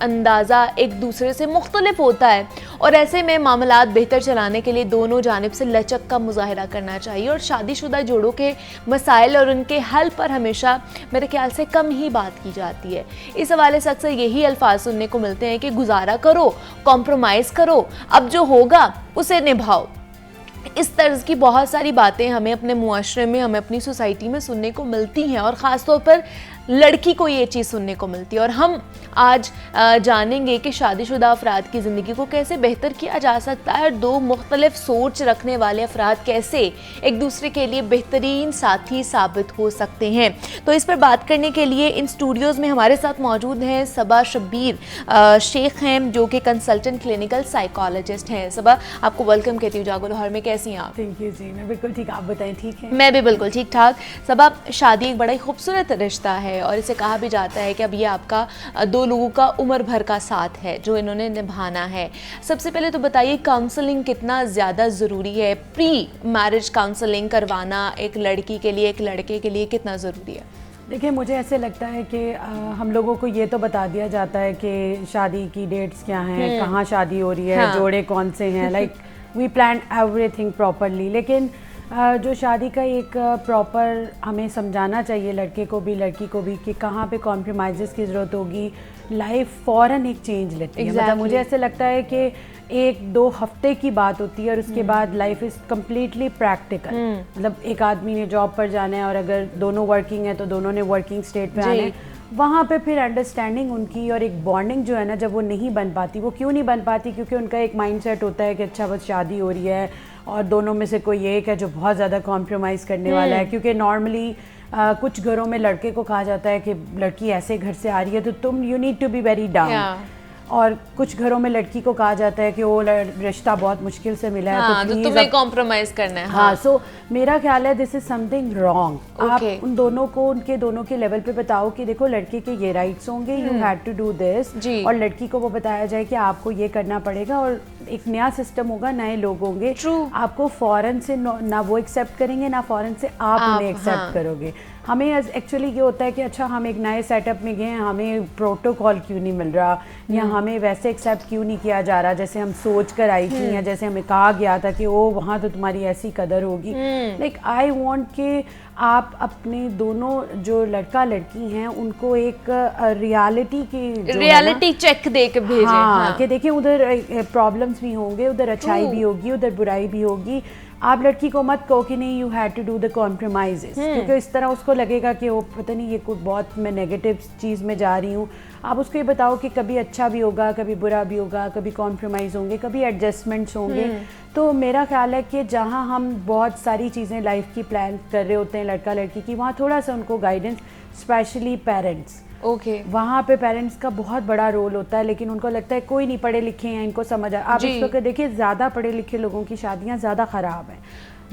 اندازہ ایک دوسرے سے مختلف ہوتا ہے اور ایسے میں معاملات بہتر چلانے کے لیے دونوں جانب سے لچک کا مظاہرہ کرنا چاہیے اور شادی شدہ جوڑوں کے مسائل اور ان کے حل پر ہمیشہ میرے خیال سے کم ہی بات کی جاتی ہے. اس حوالے سے اکثر یہی الفاظ سننے کو ملتے ہیں کہ گزارا کرو, کمپرومائز کرو, اب جو ہوگا اسے نبھاؤ. اس طرز کی بہت ساری باتیں ہمیں اپنے معاشرے میں, ہمیں اپنی سوسائٹی میں سننے کو ملتی ہیں اور خاص طور پر لڑکی کو یہ چیز سننے کو ملتی ہے. اور ہم آج جانیں گے کہ شادی شدہ افراد کی زندگی کو کیسے بہتر کیا جا سکتا ہے اور دو مختلف سوچ رکھنے والے افراد کیسے ایک دوسرے کے لیے بہترین ساتھی ثابت ہو سکتے ہیں. تو اس پر بات کرنے کے لیے ان اسٹوڈیوز میں ہمارے ساتھ موجود ہیں صبا شبیر شیخ ہیں جو کہ کنسلٹنٹ کلینکل سائیکالوجسٹ ہیں. صبا, آپ کو ویلکم کہتی ہوں جاگو لاہور میں. کیسی ہیں آپ؟ تھینک یو جی, میں بالکل ٹھیک. آپ بتائیں ٹھیک ہے؟ میں بھی بالکل ٹھیک ٹھاک. صبا, شادی ایک بڑا ہی خوبصورت رشتہ ہے اور اسے کہا بھی جاتا ہے کہ اب یہ آپ کا دو لوگوں کا عمر بھر کا ساتھ ہے جو انہوں نے نبھانا ہے. سب سے پہلے تو بتائیے کاؤنسلنگ کتنا زیادہ ضروری ہے, پری میرج کاؤنسلنگ کروانا ایک لڑکی کے لیے, ایک لڑکے کے لیے کتنا ضروری ہے؟ دیکھیں, مجھے ایسے لگتا ہے کہ ہم لوگوں کو یہ تو بتا دیا جاتا ہے کہ شادی کی ڈیٹس کیا ہیں, کہاں شادی ہو رہی ہے, جوڑے کون سے ہیں, like we plan everything properly. لیکن جو شادی کا ایک پراپر ہمیں سمجھانا چاہیے لڑکے کو بھی لڑکی کو بھی کہ کہاں پہ کمپرومائزز کی ضرورت ہوگی. لائف فوراً ایک چینج لیتی ہے. مطلب مجھے ایسے لگتا ہے کہ 1-2 ہفتے کی بات ہوتی ہے اور اس کے بعد لائف از کمپلیٹلی پریکٹیکل. مطلب ایک آدمی نے جاب پر جانا ہے اور اگر دونوں ورکنگ ہیں تو دونوں نے ورکنگ اسٹیٹ پہ آنا ہے. وہاں پہ پھر انڈرسٹینڈنگ ان کی اور ایک بانڈنگ جو ہے نا, جب وہ نہیں بن پاتی. وہ کیوں نہیں بن پاتی؟ کیونکہ ان کا ایک مائنڈ سیٹ ہوتا ہے کہ اچھا بس شادی ہو رہی ہے اور دونوں میں سے کوئی ایک ہے جو بہت زیادہ کمپرومائز کرنے والا ہے. کیونکہ نارملی کچھ گھروں میں لڑکے کو کہا جاتا ہے کہ لڑکی ایسے گھر سے آ رہی ہے تو تم you need to be very down, اور کچھ گھروں میں لڑکی کو کہا جاتا ہے کہ وہ رشتہ بہت مشکل سے ملا ہے تو تمہیں کمپرومائز کرنا ہے. ہاں, سو میرا خیال ہے دس از سم تھنگ رانگ. آپ ان دونوں کو ان کے دونوں کے لیول پہ بتاؤ کہ دیکھو لڑکے کے یہ رائٹس ہوں گے, you had to do this, اور لڑکی کو وہ بتایا جائے کہ آپ کو یہ کرنا پڑے گا. اور ایک نیا سسٹم ہوگا, نئے لوگ ہوں گے, آپ کو فوراً سے نہ وہ ایکسیپٹ کریں گے نہ فوراً سے آپ انہیں ایکسیپٹ کرو گے. ہمیں ایکچولی یہ ہوتا ہے کہ اچھا ہم ایک نئے سیٹ اپ میں گئے ہیں, ہمیں پروٹوکال کیوں نہیں مل رہا یا ہمیں ویسے ایکسیپٹ کیوں نہیں کیا جا رہا جیسے ہم سوچ کر آئی تھی یا جیسے ہمیں کہا گیا تھا کہ او وہاں تو تمہاری ایسی قدر ہوگی. لائک آئی وانٹ کہ آپ اپنے دونوں جو لڑکا لڑکی ہیں ان کو ایک ریالٹی چیک دے کے بھیجیں. ہاں, کہ دیکھیں ادھر پرابلمس بھی ہوں گے, ادھر اچھائی بھی ہوگی, ادھر برائی بھی ہوگی. آپ لڑکی کو مت کہو کہ نہیں you had to do the compromises, کیونکہ اس طرح اس کو لگے گا کہ وہ پتہ نہیں یہ کوئی بہت میں نیگیٹو چیز میں جا رہی ہوں. آپ اس کو یہ بتاؤ کہ کبھی اچھا بھی ہوگا, کبھی برا بھی ہوگا, کبھی کمپرومائز ہوں گے, کبھی ایڈجسٹمنٹس ہوں گے. تو میرا خیال ہے کہ جہاں ہم بہت ساری چیزیں لائف کی پلان کر رہے ہوتے ہیں لڑکا لڑکی کی, وہاں تھوڑا سا ان کو گائیڈنس, اسپیشلی پیرنٹس, وہاں پہ پیرنٹس کا بہت بڑا رول ہوتا ہے. لیکن ان کو لگتا ہے کوئی نہیں پڑھے لکھے ہیں, ان کو سمجھ آپ اس وقت دیکھیں زیادہ پڑھے لکھے لوگوں کی شادیاں زیادہ خراب ہیں.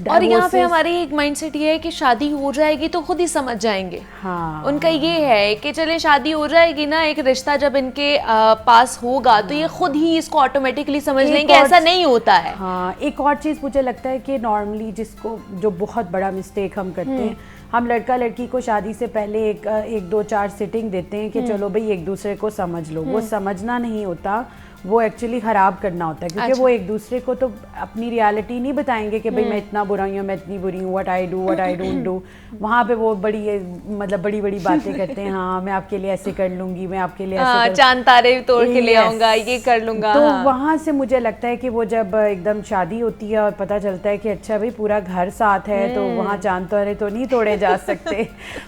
اور یہاں پہ ہماری ایک مائنڈ سیٹ یہ ہے کہ شادی ہو جائے گی تو خود ہی سمجھ جائیں گے. ان کا یہ ہے کہ چلے شادی ہو جائے گی نا, ایک رشتہ جب ان کے پاس ہوگا تو یہ خود ہی اس کو آٹومیٹکلی سمجھ لیں گے. ایسا نہیں ہوتا ہے. ہاں, ایک اور چیز مجھے لگتا ہے کہ نارملی جس کو جو بہت بڑا مسٹیک ہم کرتے ہیں, ہم لڑکا لڑکی کو شادی سے پہلے 1-2-4 سٹنگ دیتے ہیں کہ چلو بھائی ایک دوسرے کو سمجھ لو. وہ سمجھنا نہیں ہوتا, وہ ایکچولی خراب کرنا ہوتا ہے. کیونکہ وہ ایک دوسرے کو تو اپنی ریالٹی نہیں بتائیں گے کہ بھائی میں اتنا برا ہوں, میں اتنی بری ہوں, وٹ آئی ڈونٹ ڈو. وہاں پہ وہ بڑی بڑی باتیں کرتے ہیں. ہاں, میں آپ کے لیے ایسے کر لوں گی, میں آپ کے لیے ایسے چاند تارے توڑ کے لے آؤں گا, یہ کر لوں گا. تو وہاں سے مجھے لگتا ہے کہ وہ جب ایک دم شادی ہوتی ہے اور پتہ چلتا ہے کہ اچھا بھائی پورا گھر ساتھ ہے, تو وہاں چاند تارے تو نہیں توڑے جا سکتے.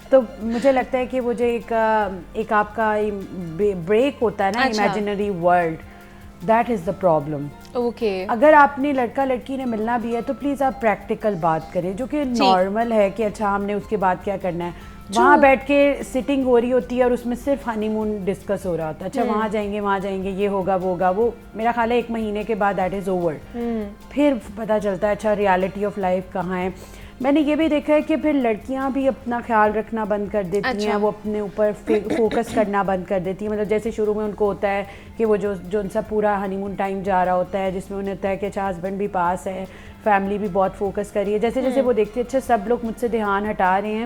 تو مجھے لگتا ہے کہ وہ جو ایک آپ کا بریک ہوتا ہے نا, imaginary world, that is the problem. اگر آپ نے لڑکا لڑکی نے ملنا بھی ہے تو پلیز آپ پریکٹیکل بات کریں, جو کہ نارمل ہے کہ اچھا ہم نے اس کے بعد کیا کرنا ہے. وہاں بیٹھ کے سٹنگ ہو رہی ہوتی ہے اور اس میں صرف ہنی مون ڈسکس ہو رہا ہوتا ہے. اچھا وہاں جائیں گے, یہ ہوگا وہ ہوگا. وہ میرا خیال ہے 1 مہینے کے بعد دیٹ از اوور. پھر پتہ چلتا ہے اچھا ریالٹی آف لائف کہاں ہے. میں نے یہ بھی دیکھا ہے کہ پھر لڑکیاں بھی اپنا خیال رکھنا بند کر دیتی ہیں, وہ اپنے اوپر فوکس کرنا بند کر دیتی ہیں. مطلب جیسے شروع میں ان کو ہوتا ہے کہ وہ جو ان سا پورا ہنی مون ٹائم جا رہا ہوتا ہے, جس میں انہیں ہوتا ہے کہ اچھا ہسبینڈ بھی پاس ہے, فیملی بھی بہت فوکس کر رہی ہے. جیسے جیسے وہ دیکھتے ہیں اچھا سب لوگ مجھ سے دھیان ہٹا رہے ہیں,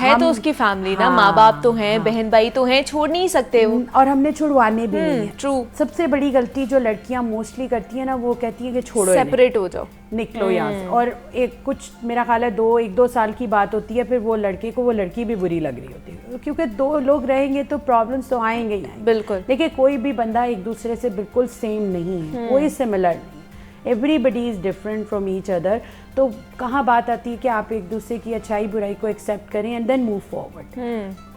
ہے تو اس کی فیملی نا, ماں باپ تو ہیں, بہن بھائی تو ہیں, چھوڑ نہیں سکتے وہ, اور ہم نے چھڑوانے بھی نہیں ہیں. ٹرو. سب سے بڑی غلطی جو لڑکیاں موسٹلی کرتی ہیں نا, وہ کہتی ہیں کہ چھوڑو, سیپریٹ ہو جاؤ, نکلو یہاں سے. اور ایک کچھ میرا خیال ہے 1-2 سال کی بات ہوتی ہے, پھر وہ لڑکے کو وہ لڑکی بھی بری لگ رہی ہوتی ہے, کیونکہ 2 لوگ رہیں گے تو پرابلمس تو آئیں گے ہی آئیں گے. بالکل. لیکن کوئی بھی بندہ ایک دوسرے سے بالکل سیم نہیں ہے, کوئی سملر نہیں, everybody is different from each other. تو کہاں بات آتی ہے کہ آپ ایک دوسرے کی اچھائی برائی کو ایکسیپٹ کریں اینڈ دین موو فارورڈ.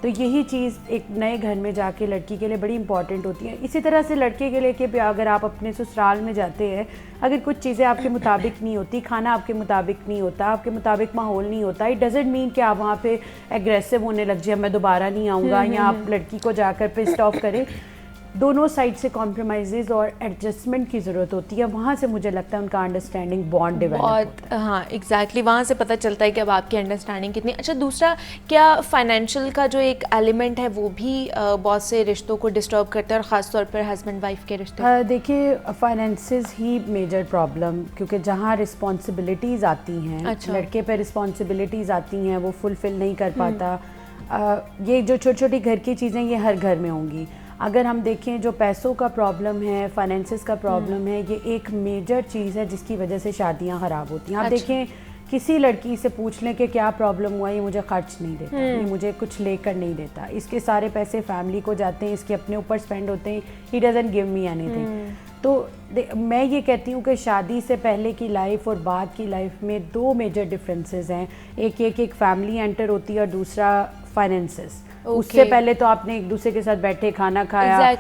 تو یہی چیز ایک نئے گھر میں جا کے لڑکی کے لیے بڑی امپورٹنٹ ہوتی ہے. اسی طرح سے لڑکے کے لیے کہ اگر آپ اپنے سسرال میں جاتے ہیں, اگر کچھ چیزیں آپ کے مطابق نہیں ہوتی, کھانا آپ کے مطابق نہیں ہوتا, آپ کے مطابق ماحول نہیں ہوتا, اٹ ڈزنٹ مین کہ آپ وہاں پہ ایگریسو ہونے لگ جائیں, میں دوبارہ نہیں آؤں گا, یا آپ لڑکی کو جا کر پسڈ آف کریں. دونوں سائڈ سے کمپرومائزز اور ایڈجسٹمنٹ کی ضرورت ہوتی ہے. وہاں سے مجھے لگتا ہے ان کا انڈرسٹینڈنگ بانڈ ڈیولپ ہوتا ہے. ہاں ایگزیکٹلی, وہاں سے پتہ چلتا ہے کہ اب آپ کی انڈرسٹینڈنگ کتنی. اچھا دوسرا, کیا فائنینشیل کا جو ایک ایلیمنٹ ہے وہ بھی بہت سے رشتوں کو ڈسٹرب کرتا ہے, اور خاص طور پر ہسبینڈ وائف کے رشتے؟ دیکھیے فائنینسز ہی میجر پرابلم, کیونکہ جہاں رسپانسبلٹیز آتی ہیں, لڑکے پہ رسپانسبلٹیز آتی ہیں, وہ فلفل نہیں کر پاتا. یہ جو چھوٹی چھوٹی گھر کی چیزیں یہ ہر گھر میں ہوں گی. اگر ہم دیکھیں جو پیسوں کا پرابلم ہے, فائنینسز کا پرابلم ہے, یہ ایک میجر چیز ہے جس کی وجہ سے شادیاں خراب ہوتی ہیں. آپ دیکھیں کسی لڑکی سے پوچھ لیں کہ کیا پرابلم ہوا, یہ مجھے خرچ نہیں دیتا, یہ مجھے کچھ لے کر نہیں دیتا, اس کے سارے پیسے فیملی کو جاتے ہیں, اس کے اپنے اوپر اسپینڈ ہوتے ہیں, he doesn't give me any thing. تو میں یہ کہتی ہوں کہ شادی سے پہلے کی لائف اور بعد کی لائف میں 2 میجر ڈفرینسز ہیں. ایک فیملی انٹر ہوتی ہے, اور دوسرا فائنینسز. اس سے پہلے تو آپ نے ایک دوسرے کے ساتھ بیٹھے کھانا کھایا,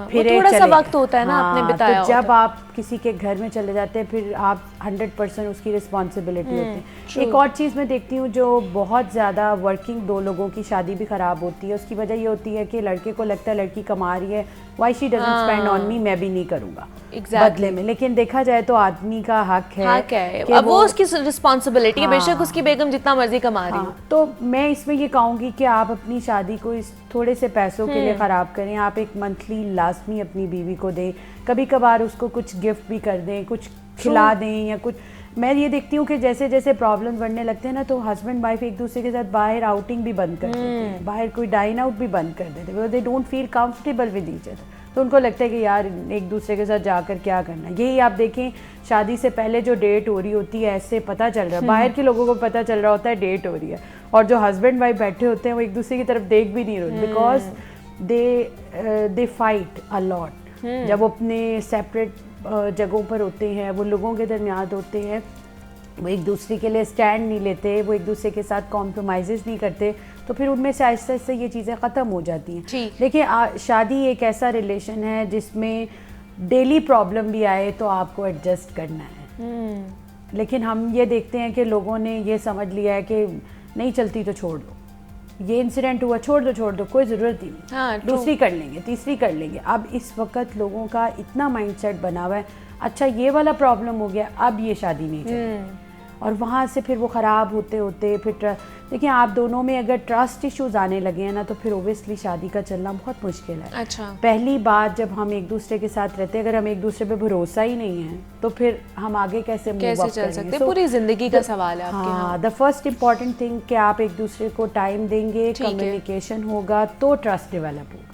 پھر تھوڑا سا وقت ہوتا ہے نا آپ نے بتایا. تو جب آپ کسی کے گھر میں چلے جاتے ہیں, پھر آپ 100% اس کی رسپانسبلٹی ہوتی ہے. ایک اور چیز میں دیکھتی ہوں جو بہت زیادہ ورکنگ 2 لوگوں کی شادی بھی خراب ہوتی ہے, اس کی وجہ یہ ہوتی ہے کہ لڑکے کو لگتا ہے لڑکی کما رہی ہے, why she doesn't spend on me, میں بھی نہیں کروں گا بدلے میں. لیکن دیکھا جائے تو آدمی کا حق ہے, اب وہ اس کی رسپانسبلٹی ہے, بے شک اس کی بیگم جتنا مرضی کما رہی ہو. تو میں اس میں یہ کہوں گی کہ آپ اپنی شادی کو اس تھوڑے سے پیسوں کے لیے خراب کریں. آپ ایک منتھلی لازمی اپنی بیوی کو دیں, کبھی کبھار اس کو کچھ گفٹ بھی کر دیں, کچھ کھلا دیں یا کچھ. میں یہ دیکھتی ہوں کہ جیسے جیسے پرابلم بڑھنے لگتے ہیں نا, تو ہسبینڈ وائف ایک دوسرے کے ساتھ باہر آؤٹنگ بھی بند کر دیتے ہیں, باہر کوئی ڈائن آؤٹ بھی بند کر دیتے ہیں. They don't feel comfortable with each other. تو ان کو لگتا ہے کہ یار ایک دوسرے کے ساتھ جا کر کیا کرنا. یہی آپ دیکھیں شادی سے پہلے جو ڈیٹ ہو رہی ہوتی ہے, ایسے پتہ چل رہا ہے, باہر کے لوگوں کو پتہ چل رہا ہوتا ہے ڈیٹ ہو رہی ہے, اور جو ہسبینڈ وائف بیٹھے ہوتے ہیں وہ ایک دوسرے کی طرف دیکھ بھی نہیں رہے, بیکاز دے فائٹ اے لاٹ. جب وہ اپنے سیپریٹ جگہوں پر ہوتے ہیں, وہ لوگوں کے درمیان ہوتے ہیں, وہ ایک دوسرے کے لیے اسٹینڈ نہیں لیتے, وہ ایک دوسرے کے ساتھ کمپرومائزز نہیں کرتے, تو پھر ان میں سے آہستہ آہستہ یہ چیزیں ختم ہو جاتی ہیں. دیکھیں شادی ایک ایسا ریلیشن ہے جس میں ڈیلی پرابلم بھی آئے تو آپ کو ایڈجسٹ کرنا ہے. لیکن ہم یہ دیکھتے ہیں کہ لوگوں نے یہ سمجھ لیا ہے کہ نہیں چلتی تو چھوڑ دو, یہ انسیڈنٹ ہوا, چھوڑ دو, کوئی ضرورت ہی نہیں, دوسری کر لیں گے, تیسری کر لیں گے. اب اس وقت لوگوں کا اتنا مائنڈ سیٹ بنا ہوا ہے, اچھا یہ والا پرابلم ہو گیا, اب یہ شادی نہیں چلے, اور وہاں سے پھر وہ خراب ہوتے ہوتے پھر دیکھیں آپ دونوں میں اگر ٹرسٹ ایشوز آنے لگے ہیں نا, تو پھر اوبیسلی شادی کا چلنا بہت مشکل ہے. پہلی بات جب ہم ایک دوسرے کے ساتھ رہتے ہیں, اگر ہم ایک دوسرے پہ بھروسہ ہی نہیں ہے تو پھر ہم آگے کیسے موو اپ چل سکتے ہیں. پوری زندگی کا سوال ہے آپ کے. ہاں, دا فرسٹ امپورٹنٹ تھنگ کہ آپ ایک دوسرے کو ٹائم دیں گے, کمیونیکیشن ہوگا تو ٹرسٹ ڈیولپ ہوگا.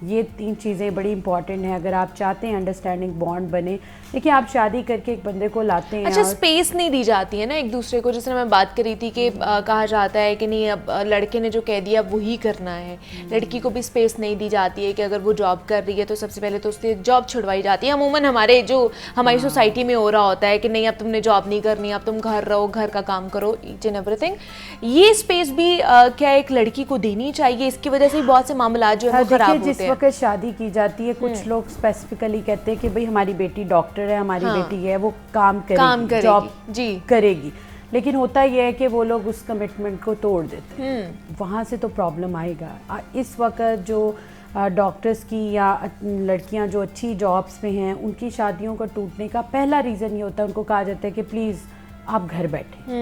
یہ 3 چیزیں بڑی امپورٹنٹ ہیں اگر آپ چاہتے ہیں انڈرسٹینڈنگ بانڈ بنے. دیکھیے آپ شادی کر کے ایک بندے کو لاتے ہیں, اچھا اسپیس نہیں دی جاتی ہے نا ایک دوسرے کو, جس طرح میں بات کری تھی کہ کہا جاتا ہے کہ نہیں اب لڑکے نے جو کہہ دیا اب وہی کرنا ہے, لڑکی کو بھی اسپیس نہیں دی جاتی ہے کہ اگر وہ جاب کر رہی ہے تو سب سے پہلے تو اس کی جاب چھڑوائی جاتی ہے. عموماً ہماری سوسائٹی میں ہو رہا ہوتا ہے کہ نہیں اب تم نے جاب نہیں کرنی, اب تم گھر رہو, گھر کا کام کرو, ایچ اینڈ ایوری تھنگ. یہ اسپیس بھی کیا ایک لڑکی کو دینی چاہیے؟ اس کی وجہ سے بہت سے معاملات جو ہے وہ خراب ہوتے ہیں. جس وقت شادی کی جاتی ہے, کچھ لوگ اسپیسیفکلی کہتے ہیں کہ بھئی ہماری بیٹی ڈاکٹر ہے, ہماری بیٹی ہے وہ کام کرے گی, جاب کرے گی, لیکن ہوتا یہ ہے کہ وہ لوگ اس کمٹمنٹ کو توڑ دیتے ہیں. وہاں سے تو پرابلم آئے گا. اس وقت جو ڈاکٹرز کی یا لڑکیاں جو اچھی جابس میں ہیں, ان کی شادیوں کا ٹوٹنے کا پہلا ریزن یہ ہوتا ہے, ان کو کہا جاتا ہے کہ پلیز آپ گھر بیٹھیں,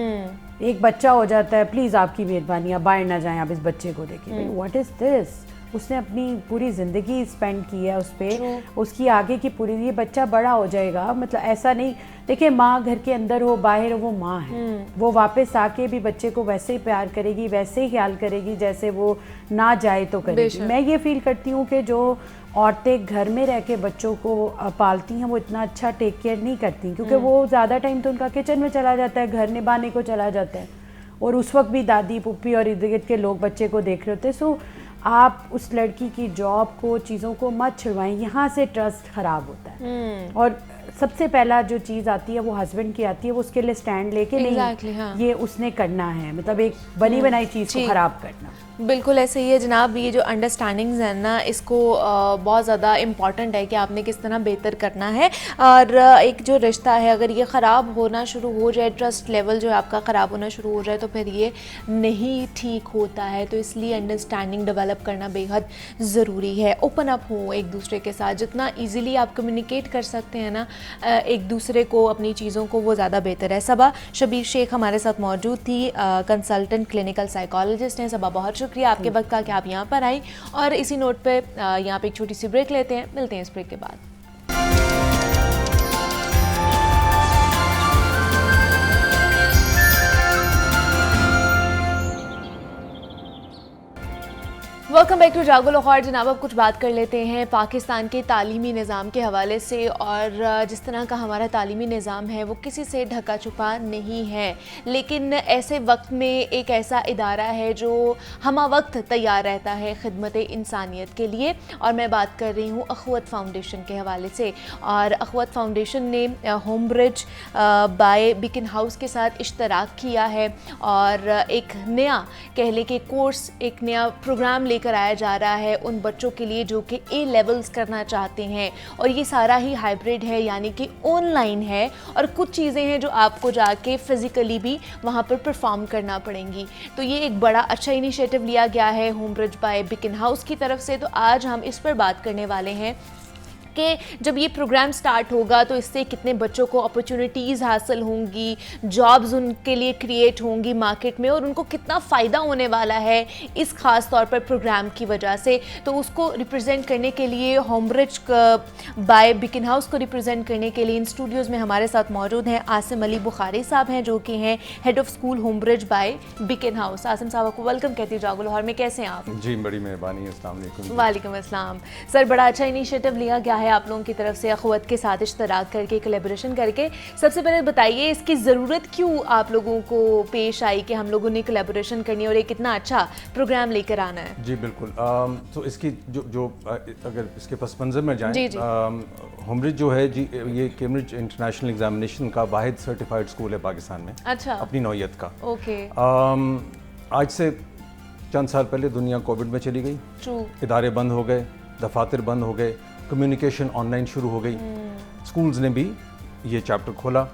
ایک بچہ ہو جاتا ہے, پلیز آپ کی مہربانی آپ باہر نہ جائیں, آپ اس بچے کو دیکھیں. واٹ از دس, اس نے اپنی پوری زندگی اسپینڈ کی ہے اس پہ, اس کی آگے کی پوری, یہ بچہ بڑا ہو جائے گا, مطلب ایسا نہیں, دیکھیں ماں گھر کے اندر ہو باہر ہو وہ ماں ہے, وہ واپس آ کے بھی بچے کو ویسے ہی پیار کرے گی, ویسے ہی خیال کرے گی جیسے وہ نہ جائے تو کرے گی. میں یہ فیل کرتی ہوں کہ جو عورتیں گھر میں رہ کے بچوں کو پالتی ہیں وہ اتنا اچھا ٹیک کیئر نہیں کرتی, کیونکہ وہ زیادہ ٹائم تو ان کا کچن میں چلا جاتا ہے, گھر نبھانے کو چلا جاتا ہے, اور اس وقت بھی دادی پھپھی اور ارد گرد کے لوگ بچے کو دیکھ رہے ہوتے ہیں. سو آپ اس لڑکی کی جاب کو چیزوں کو مت چھڑوائیں, یہاں سے ٹرسٹ خراب ہوتا ہے. اور سب سے پہلا جو چیز آتی ہے وہ ہسبینڈ کی آتی ہے, وہ اس کے لیے سٹینڈ لے کے نہیں, یہ اس نے کرنا ہے, مطلب ایک بنی بنائی چیز کو خراب کرنا. بالکل ایسے ہی ہے جناب. یہ جو انڈرسٹینڈنگز ہیں نا, اس کو بہت زیادہ امپورٹنٹ ہے کہ آپ نے کس طرح بہتر کرنا ہے. اور ایک جو رشتہ ہے اگر یہ خراب ہونا شروع ہو جائے, ٹرسٹ لیول جو ہے آپ کا خراب ہونا شروع ہو جائے, تو پھر یہ نہیں ٹھیک ہوتا ہے. تو اس لیے انڈرسٹینڈنگ ڈیولپ کرنا بے حد ضروری ہے. اوپن اپ ہوں ایک دوسرے کے ساتھ, جتنا ایزیلی آپ کمیونیکیٹ کر سکتے ہیں نا ایک دوسرے کو اپنی چیزوں کو, وہ زیادہ بہتر ہے. صبا شبیر شیخ ہمارے ساتھ موجود تھی, کنسلٹنٹ کلینکل سائیکالوجسٹ ہیں. صبا بہت شکریہ آپ کے وقت کا کہ آپ یہاں پر آئیں. اور اسی نوٹ پہ یہاں پہ ایک چھوٹی سی بریک لیتے ہیں, ملتے ہیں اس بریک کے بعد. Welcome back to Jaago Lahore. جناب اب کچھ بات کر لیتے ہیں پاکستان کے تعلیمی نظام کے حوالے سے, اور جس طرح کا ہمارا تعلیمی نظام ہے وہ کسی سے ڈھکا چھپا نہیں ہے, لیکن ایسے وقت میں ایک ایسا ادارہ ہے جو ہمہ وقت تیار رہتا ہے خدمت انسانیت کے لیے, اور میں بات کر رہی ہوں اخوت فاؤنڈیشن کے حوالے سے. اور اخوت فاؤنڈیشن نے home bridge by Beaconhouse کے ساتھ اشتراک کیا ہے, اور ایک نیا کہہ لیں کہ کورس, ایک نیا پروگرام لے کر آیا جا رہا ہے ان بچوں کے لیے جو کہ اے لیولز کرنا چاہتے ہیں. اور یہ سارا ہی ہائبرڈ ہے, یعنی کہ آن لائن ہے, اور کچھ چیزیں ہیں جو آپ کو جا کے فزیکلی بھی وہاں پر پرفارم کرنا پڑیں گی. تو یہ ایک بڑا اچھا انیشیٹو لیا گیا ہے home bridge by Beaconhouse کی طرف سے. تو آج ہم اس پر بات کرنے والے ہیں کہ جب یہ پروگرام سٹارٹ ہوگا تو اس سے کتنے بچوں کو اپرچونٹیز حاصل ہوں گی, جابز ان کے لیے کریٹ ہوں گی مارکیٹ میں, اور ان کو کتنا فائدہ ہونے والا ہے اس خاص طور پر پروگرام کی وجہ سے. تو اس کو ریپرزینٹ کرنے کے لیے, home bridge by Beaconhouse کو ریپرزینٹ کرنے کے لیے ان اسٹوڈیوز میں ہمارے ساتھ موجود ہیں عاصم علی بخاری صاحب ہیں, جو کہ ہیں head of school home bridge by Beaconhouse. Asim Sahab کو ویلکم کہتی ہوں جاگو لاہور میں, کیسے ہیں آپ؟ جی بڑی مہربانی, السلام علیکم. وعلیکم السلام. سر بڑا اچھا انیشیٹو لیا گیا ہے آپ لوگوں کی طرف سے, اخوت کے ساتھ اشتراک کر کے, کولیبریشن کر کے. سب سے پہلے بتائیے اس کی ضرورت کیوں آپ لوگوں کو پیش آئی کہ ہم لوگوں نے کولیبریشن کرنی اور ایک اتنا اچھا پروگرام لے کر آنا ہے؟ جی بالکل. تو اس کی جو اگر اس کے پس منظر میں جائیں, ہوم برج جو ہے جی یہ کیمبرج انٹرنیشنل ایگزامینیشن کا واحد سرٹیفائڈ اسکول ہے پاکستان میں, اچھا اپنی نوعیت کا. اوکے. آج سے چند سال پہلے دنیا کووڈ میں چلی گئی, ادارے بند ہو گئے, دفاتر بند ہو گئے, کمیونیکیشن آن لائن شروع ہو گئی. اسکولز نے بھی یہ چیپٹر کھولا,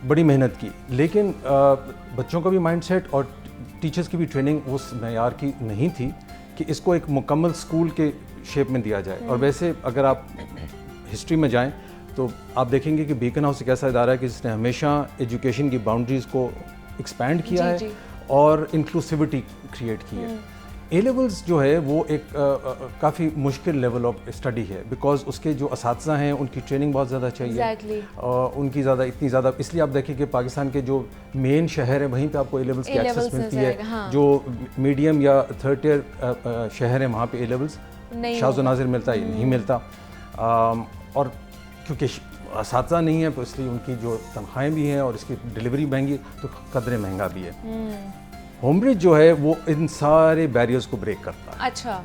بڑی محنت کی, لیکن بچوں کا بھی مائنڈ سیٹ اور ٹیچرز کی بھی ٹریننگ اس معیار کی نہیں تھی کہ اس کو ایک مکمل اسکول کے شیپ میں دیا جائے. اور ویسے اگر آپ ہسٹری میں جائیں تو آپ دیکھیں گے کہ بیکن ہاؤس ایک ایسا ادارہ ہے کہ جس نے ہمیشہ ایجوکیشن کی باؤنڈریز کو ایکسپینڈ کیا ہے اور انکلوسیوٹی کریٹ کی ہے. اے لیولز جو ہے وہ ایک کافی مشکل لیول آف اسٹڈی ہے, بیکاز اس کے جو اساتذہ ہیں ان کی ٹریننگ بہت زیادہ چاہیے, ان کی اتنی زیادہ, اس لیے آپ دیکھیں کہ پاکستان کے جو مین شہر ہیں وہیں پہ آپ کو اے لیولز کی ایکسیس ملتی ہے. جو میڈیم یا تھرڈ ٹیئر شہر ہیں وہاں پہ اے لیولز شاذ و نادر ملتا ہے, نہیں ملتا. اور کیونکہ اساتذہ نہیں ہیں تو اس لیے ان کی جو تنخواہیں بھی ہیں اور اس کی ڈلیوری مہنگی, تو قدرے مہنگا بھی ہے. ہوم برج جو ہے وہ ان سارے بیریئرز کو بریک کرتا ہے. اچھا.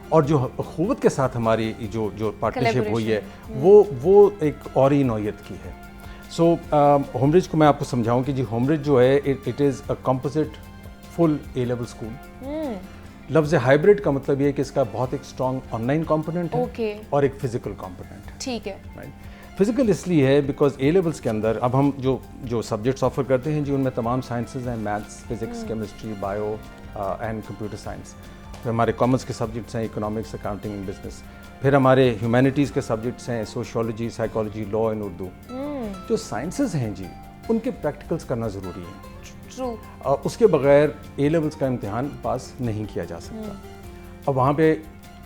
اور جو اخوت کے ساتھ ہماری جو پارٹنرشپ ہوئی ہے وہ ایک اور ہی نوعیت کی ہے. سو ہوم برج کو میں آپ کو سمجھاؤں کہ جی ہوم برج جو ہے it is a composite full A level school. لفظ ہائبرڈ کا مطلب یہ ہے کہ اس کا بہت ایک اسٹرانگ آن لائن کمپوننٹ ہے اور ایک فزیکل کمپوننٹ. ٹھیک ہے. فزیکل اس لیے ہے بیکاز اے لیولس کے اندر اب ہم جو سبجیکٹس آفر کرتے ہیں جی ان میں تمام سائنسز ہیں, maths, physics, chemistry, bio and computer science. پھر ہمارے کامرس کے سبجیکٹس ہیں اکنامکس, اکاؤنٹنگ اینڈ بزنس. پھر ہمارے ہیومینٹیز کے سبجیکٹس ہیں sociology, psychology, law and Urdu. جو سائنسز ہیں جی ان کے پریکٹیکلس کرنا ضروری ہے. اس کے بغیر اے لیولس کا امتحان پاس نہیں کیا جا سکتا. اب وہاں پہ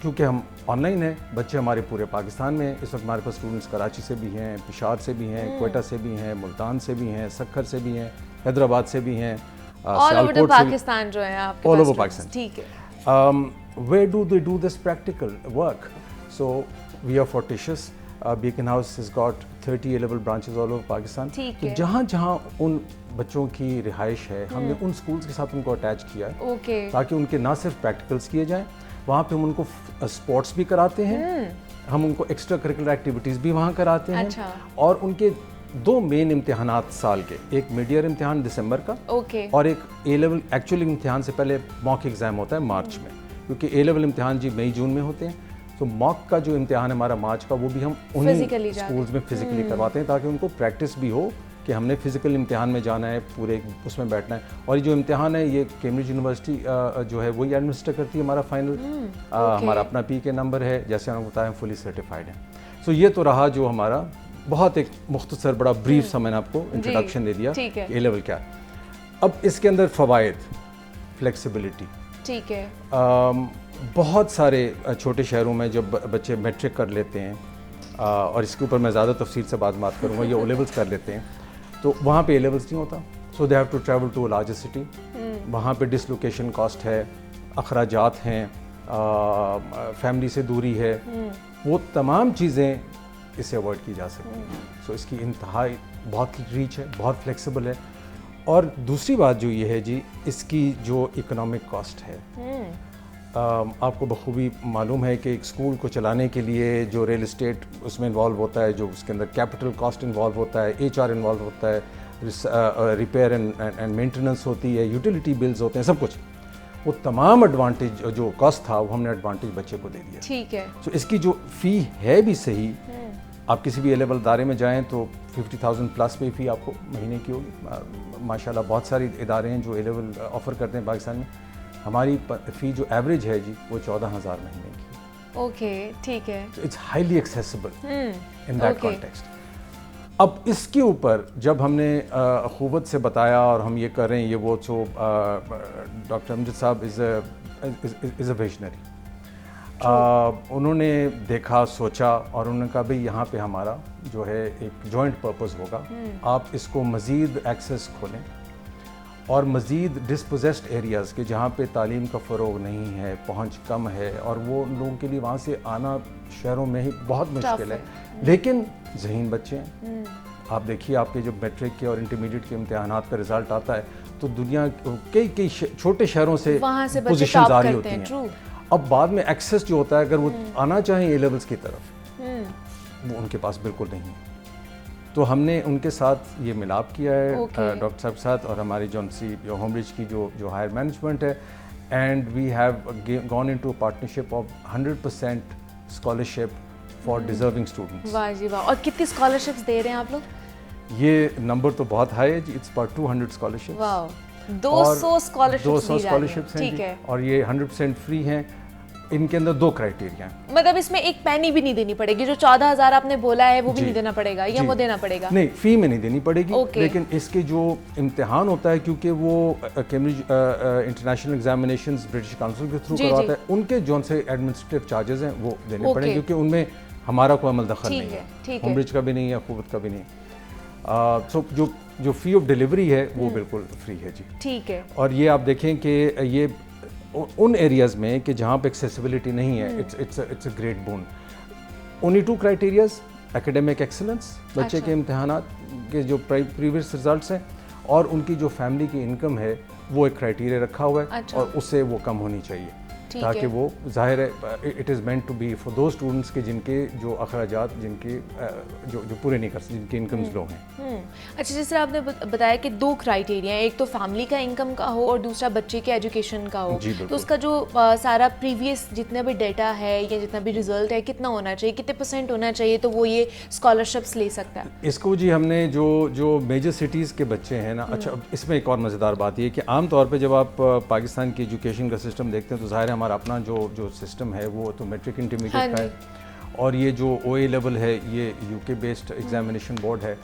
کیونکہ ہم آن لائن ہیں, بچے ہمارے پورے پاکستان میں ہیں. اس وقت ہمارے پاس اسٹوڈنٹس کراچی سے بھی ہیں, پشاور سے بھی ہیں, کوئٹہ سے بھی ہیں, ملتان سے بھی ہیں, سکھر سے بھی ہیں, حیدرآباد سے بھی ہیں, آل اوور پاکستان جو ہے آپ کے all پاس over Pakistan. ٹھیک ہے. Where do they do this practical work? So we are fortuitous. Beacon House has got 30 A-level branches all over Pakistan. ٹھیک تو ہے. جہاں جہاں ان بچوں کی رہائش ہے, ہم نے ان اسکولس کے ساتھ ان کو اٹیچ کیا ہے اوکے. تاکہ ان کے نہ صرف پریکٹیکلس کیے جائیں, وہاں پہ ہم ان کو اسپورٹس بھی کراتے ہیں, ہم ان کو ایکسٹرا کریکولر ایکٹیویٹیز بھی وہاں کراتے ہیں, اچھا. اور ان کے 2 مین امتحانات سال کے, ایک میڈ ایئر امتحان دسمبر کا, اوکے. اور ایک اے لیول ایکچوئل امتحان سے پہلے موک ایگزام ہوتا ہے مارچ میں, کیونکہ اے لیول امتحان جی مئی جون میں ہوتے ہیں. تو موک کا جو امتحان ہے ہمارا مارچ کا, وہ بھی ہم انہیں اسکولز میں فزیکلی کرواتے ہیں تاکہ ان کو پریکٹس بھی ہو کہ ہم نے فزیکل امتحان میں جانا ہے, پورے اس میں بیٹھنا ہے. اور یہ جو امتحان ہے یہ کیمبرج یونیورسٹی جو ہے وہی ایڈمنسٹر کرتی ہے ہمارا فائنل, ہمارا اپنا پی کے نمبر ہے, جیسے ہم بتایا فلی سرٹیفائڈ ہے. سو یہ تو رہا جو ہمارا بہت ایک مختصر بڑا بریف سا میں نے آپ کو انٹروڈکشن دے دیا اے لیول کیا. اب اس کے اندر فوائد, فلیکسیبلٹی. ٹھیک ہے. بہت سارے چھوٹے شہروں میں جب بچے میٹرک کر لیتے ہیں, اور اس کے اوپر میں زیادہ تفصیل سے بات کروں گا, یہ او لیولس کر لیتے ہیں تو وہاں پہ اے لیولس نہیں ہوتا. So they have to travel to a larger city. وہاں پہ ڈس لوکیشن کاسٹ ہے, اخراجات ہیں, فیملی سے دوری ہے, وہ تمام چیزیں اس سے اوائڈ کی جا سکتی ہیں. سو اس کی انتہائی بہت ریچ ہے, بہت فلیکسیبل ہے. اور دوسری بات جو یہ ہے جی, اس کی جو اکنامک کاسٹ ہے, آپ کو بخوبی معلوم ہے کہ ایک اسکول کو چلانے کے لیے جو ریل اسٹیٹ اس میں انوالو ہوتا ہے, جو اس کے اندر کیپٹل کاسٹ انوالو ہوتا ہے, ایچ آر انوالو ہوتا ہے, ریپیئر اینڈ مینٹیننس ہوتی ہے, یوٹیلیٹی بلز ہوتے ہیں, سب کچھ, وہ تمام ایڈوانٹیج جو کاسٹ تھا وہ ہم نے ایڈوانٹیج بچے کو دے دیا. ٹھیک ہے. سو اس کی جو فی ہے بھی صحیح, آپ کسی بھی اے لیول ادارے میں جائیں تو 50,000 پلس پہ فی آپ کو مہینے کی ہوگی. ماشاءاللہ بہت سارے ادارے ہیں جو اے لیول آفر کرتے ہیں پاکستان میں. ہماری فی جو ایوریج ہے جی وہ 14,000 مہینے کی. اوکے. ٹھیک ہے. It's highly accessible in that context. اب اس کے اوپر جب ہم نے اخوت سے بتایا اور ہم یہ کر رہے ہیں, یہ وہ تو ڈاکٹر امجد صاحب از اے ویژنری. انہوں نے دیکھا, سوچا, اور انہوں نے کہا بھئی یہاں پہ ہمارا جو ہے ایک جوائنٹ پرپز ہوگا, آپ اس کو مزید ایکسیس کھولیں اور مزید ڈسپوزیسڈ ایریاز کے جہاں پہ تعلیم کا فروغ نہیں ہے, پہنچ کم ہے, اور وہ لوگوں کے لیے وہاں سے آنا شہروں میں ہی بہت مشکل ہے, لیکن ذہین بچے ہیں. آپ دیکھیے آپ کے جب میٹرک کے اور انٹرمیڈیٹ کے امتحانات کا رزلٹ آتا ہے تو دنیا کئی چھوٹے شہروں سے پوزیشنز آ رہی ہوتی ہیں. اب بعد میں ایکسیس جو ہوتا ہے, اگر وہ آنا چاہیں اے لیولس کی طرف, وہ ان کے پاس بالکل نہیں ہے. تو ہم نے ان کے ساتھ یہ ملاپ کیا ہے ڈاکٹر صاحب کے ساتھ, اور ہماری ہوم برج کی جو ہائر مینجمنٹ ہے, and we have gone into partnership of 100% scholarship for deserving students. واہ جی واہ. اور کتنی اسکالرشپس دے رہے ہیں آپ لوگ؟ یہ نمبر تو بہت ہائی ہے جی, it's about 200 scholarship. Wow. 200 scholarships ہیں جی, اور یہ 100% فری ہیں. ان کے اندر 2 کرائٹیریا ہیں. مطلب اس میں ایک پینی بھی نہیں دینی پڑے گی, جو 14,000 آپ نے بولا ہے وہ بھی نہیں دینا پڑے گا, یا وہ دینا پڑے گا؟ نہیں, فی میں نہیں دینی پڑے گی, لیکن اس کے جو امتحان ہوتا ہے, کیونکہ وہ Cambridge international examinations British council کے تھرو کرواتا ہے, ان کے جو سے ایڈمنسٹریٹو چارجز ہیں وہ دینے پڑیں, کیونکہ ان میں ہمارا کوئی عمل دخل نہیں ہے, ہوم برج کا بھی نہیں ہے, اخوت کا بھی نہیں. سو جو فی آف ڈیلیوری ہے وہ بالکل فری ہے جی. ٹھیک ہے. اور یہ آپ دیکھیں کہ یہ ان ایریاز میں کہ جہاں پہ ایکسیسیبلٹی نہیں ہے, it's a great boon. Only 2 criterias, academic excellence, بچے کے امتحانات کے جو پریویس رزلٹس ہیں, اور ان کی جو فیملی کی انکم ہے وہ ایک کرائٹیریا رکھا ہوا ہے, اور اس سے وہ کم ہونی چاہیے, تاکہ وہ ظاہر ہے it is meant to be for those students کے جن کے جو اخراجات جن کے جو پورے نہیں کر سکتے, جن کی انکمز لو ہیں. اچھا, جس طرح آپ نے بتایا کہ 2 کرائٹیریا ہیں, ایک تو فیملی کا انکم کا ہو اور دوسرا بچے کے ایجوکیشن کا ہو. تو اس کا جو سارا پریویس جتنا بھی ڈیٹا ہے یا جتنا بھی رزلٹ ہے کتنا ہونا چاہیے, کتنے % ہونا چاہیے, تو وہ یہ اسکالرشپس لے سکتا ہے؟ اس کو جی ہم نے جو میجر سٹیز کے بچے ہیں نا, اچھا اس میں ایک اور مزیدار بات یہ کہ عام طور پہ جب آپ پاکستان کی ایجوکیشن کا سسٹم دیکھتے ہیں تو ظاہر ہے ہمارا اپنا جو سسٹم ہے وہ تو میٹرک انٹرمیڈیٹ کا ہے, اور یہ جو او اے لیول ہے یہ یو کے بیسڈ ایگزامینیشن بورڈ ہے.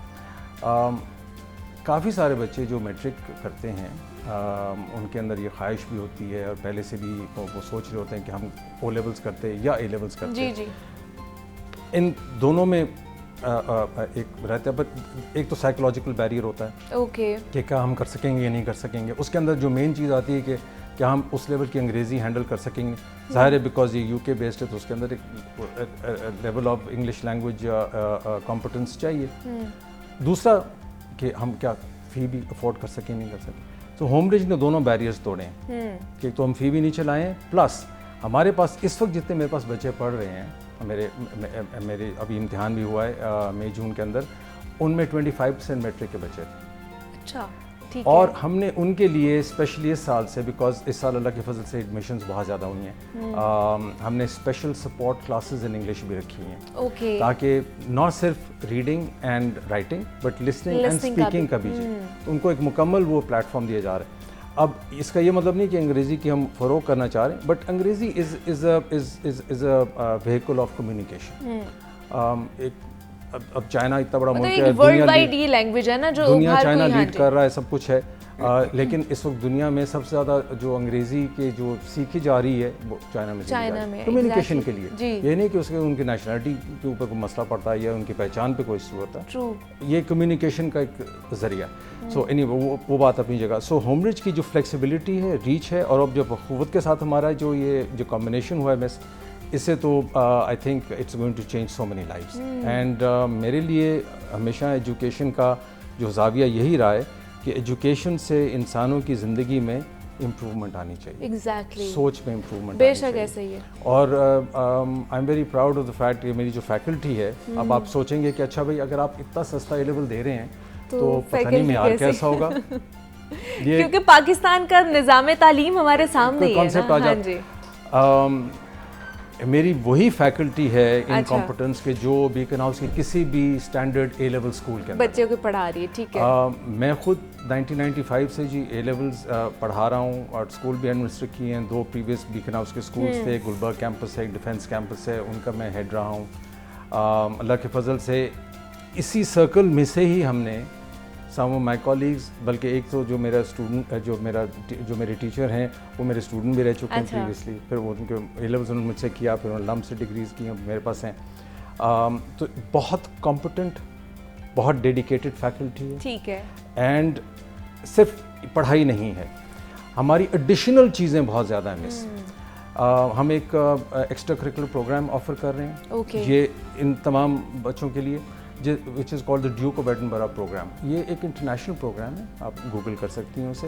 کافی سارے بچے جو میٹرک کرتے ہیں ان کے اندر یہ خواہش بھی ہوتی ہے اور پہلے سے بھی وہ سوچ رہے ہوتے ہیں کہ ہم او لیولز کرتے ہیں یا اے لیولز کرتے ہیں. جی ان دونوں میں ایک رہتا ہے، بٹ ایک تو سائیکولوجیکل بیریئر ہوتا ہے اوکے کہ کیا ہم کر سکیں گے یا نہیں کر سکیں گے. اس کے اندر جو مین چیز آتی ہے کہ کیا ہم اس لیول کی انگریزی ہینڈل کر سکیں گے. ظاہر ہے بیکاز یہ UK بیسڈ ہے تو اس کے اندر ایک level of English language competence چاہیے. دوسرا کہ ہم کیا فی بھی افورڈ کر سکیں نہیں کر سکیں. تو ہوم برج نے دونوں بیریئرز توڑے ہیں کہ تو ہم فی بھی نہیں چلائیں، پلس ہمارے پاس اس وقت جتنے میرے پاس بچے پڑھ رہے ہیں، میرے ابھی امتحان بھی ہوا ہے مئی جون کے اندر، ان میں 25% میٹرک کے بچے تھے. اچھا ٹھیک اور ہم نے ان کے لیے اسپیشلی اس سال سے، بیکاز اس سال اللہ کے فضل سے ایڈمیشنز بہت زیادہ ہوئی ہیں، ہم نے special support classes in English بھی رکھی ہیں اوکے تاکہ نہ صرف reading and writing but listening and speaking کا بھی ان کو ایک مکمل وہ پلیٹ فارم دیا جا رہا ہے. اب اس کا یہ مطلب نہیں کہ انگریزی کی ہم فروغ کرنا چاہ رہے ہیں، بٹ انگریزی از اے ویہیکل آف کمیونیکیشن. اب چائنا اتنا بڑا ملک ہے، ورلڈ وائڈ یہ لینگویج ہے نا جو دنیا چائنا لیڈ کر رہا ہے، سب کچھ ہے، لیکن اس وقت دنیا میں سب سے زیادہ جو انگریزی کے جو سیکھی جا رہی ہے وہ چائنا میں کمیونیکیشن کے لیے. یہ نہیں کہ اس کے ان کی نیشنلٹی کے اوپر کوئی مسئلہ پڑتا ہے یا ان کی پہچان پہ کوئی ایشو ہوتا ہے، یہ کمیونیکیشن کا ایک ذریعہ. سو اینی وہ بات اپنی جگہ. سو ہوم برج کی جو فلیکسیبلٹی ہے، ریچ ہے، اور اب جب قوت کے ساتھ ہمارا جو یہ جو کمبینیشن ہوا ہے اس سے تو I think it's going to change so many lives. And میرے لیے ہمیشہ ایجوکیشن کا جو زاویہ یہی رہا ہے کہ ایجوکیشن سے انسانوں کی زندگی میں امپروومنٹ آنی چاہیے. ایگزیکٹلی سوچ میں امپروومنٹ بے شک ایسا ہی ہے. اور I am very proud of the fact کہ میری جو فیکلٹی ہے، اب آپ سوچیں گے کہ اچھا بھائی اگر آپ اتنا سستا اے لیول دے رہے ہیں تو پتہ نہیں معیار کیسا ہوگا. کیونکہ پاکستان کا نظام تعلیم ہمارے سامنے ہی ہے نا. ہاں جی میری وہی فیکلٹی ہے ان کمپٹنس کے جو بیکن ہاؤس کے کسی بھی اسٹینڈرڈ اے لیول اسکول کے اندر بچوں کو پڑھا رہی ہے. ٹھیک ہے. میں خود 1995 سے جی اے لیولز پڑھا رہا ہوں اور اسکول بھی ایڈمنسٹر کیے ہیں. 2 پریویس بیکن ہاؤس کے اسکولس تھے، گلبرگ کیمپس ہے، ایک ڈیفینس کیمپس ہے، ان کا میں ہیڈ رہا ہوں. اللہ کے فضل سے اسی سرکل میں سے ہی ہم نے سم آف مائی کولیگز، بلکہ ایک تو جو میرا اسٹوڈنٹ جو میرے ٹیچر ہیں وہ میرے اسٹوڈنٹ بھی رہ چکے ہیں پریویسلی، پھر وہ ان کے اے لیولز انہوں نے مجھ سے کیا، پھر انہوں نے لمب سے ڈگریز کی ہیں میرے پاس ہیں. تو بہت کمپٹنٹ، بہت ڈیڈیکیٹڈ فیکلٹی ہے. ٹھیک ہے. اینڈ صرف پڑھائی نہیں ہے، ہماری ایڈیشنل چیزیں بہت زیادہ ہیں مس. ہم ایک ایکسٹرا کریکولر پروگرام آفر کر رہے ہیں یہ ان تمام بچوں کے لیے، which is called the Duke of Edinburgh programme. یہ ایک انٹرنیشنل پروگرام ہے، آپ گوگل کر سکتی ہیں اسے.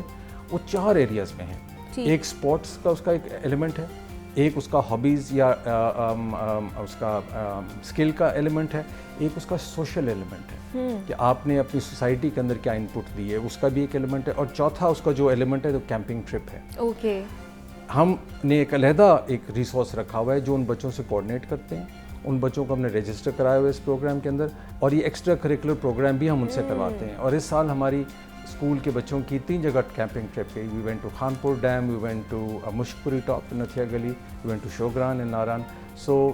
وہ 4 ایریاز میں ہیں. ایک اسپورٹس کا اس کا ایک ایلیمنٹ ہے، ایک اس کا ہابیز یا اس کا اسکل کا ایلیمنٹ ہے، ایک اس کا سوشل ایلیمنٹ ہے کہ آپ نے اپنی سوسائٹی کے اندر کیا انپٹ دی ہے، اس کا بھی ایک ایلیمنٹ ہے. اور چوتھا اس کا جو ایلیمنٹ ہے وہ کیمپنگ ٹرپ ہے. اوکے. ہم نے ایک علیحدہ ایک ریسورس رکھا ہوا ہے جو ان بچوں سے کوآرڈینیٹ کرتے ہیں. ان بچوں کو ہم نے رجسٹر کرایا ہوا ہے اس پروگرام کے اندر، اور یہ ایکسٹرا کریکولر پروگرام بھی ہم ان سے کرواتے ہیں. اور اس سال ہماری اسکول کے بچوں کی 3 جگہ کیمپنگ ٹرپ گئی. We went to Khanpur dam, we went to Mushkpuri top Nathia Gali, we went to Shogran in Naran. So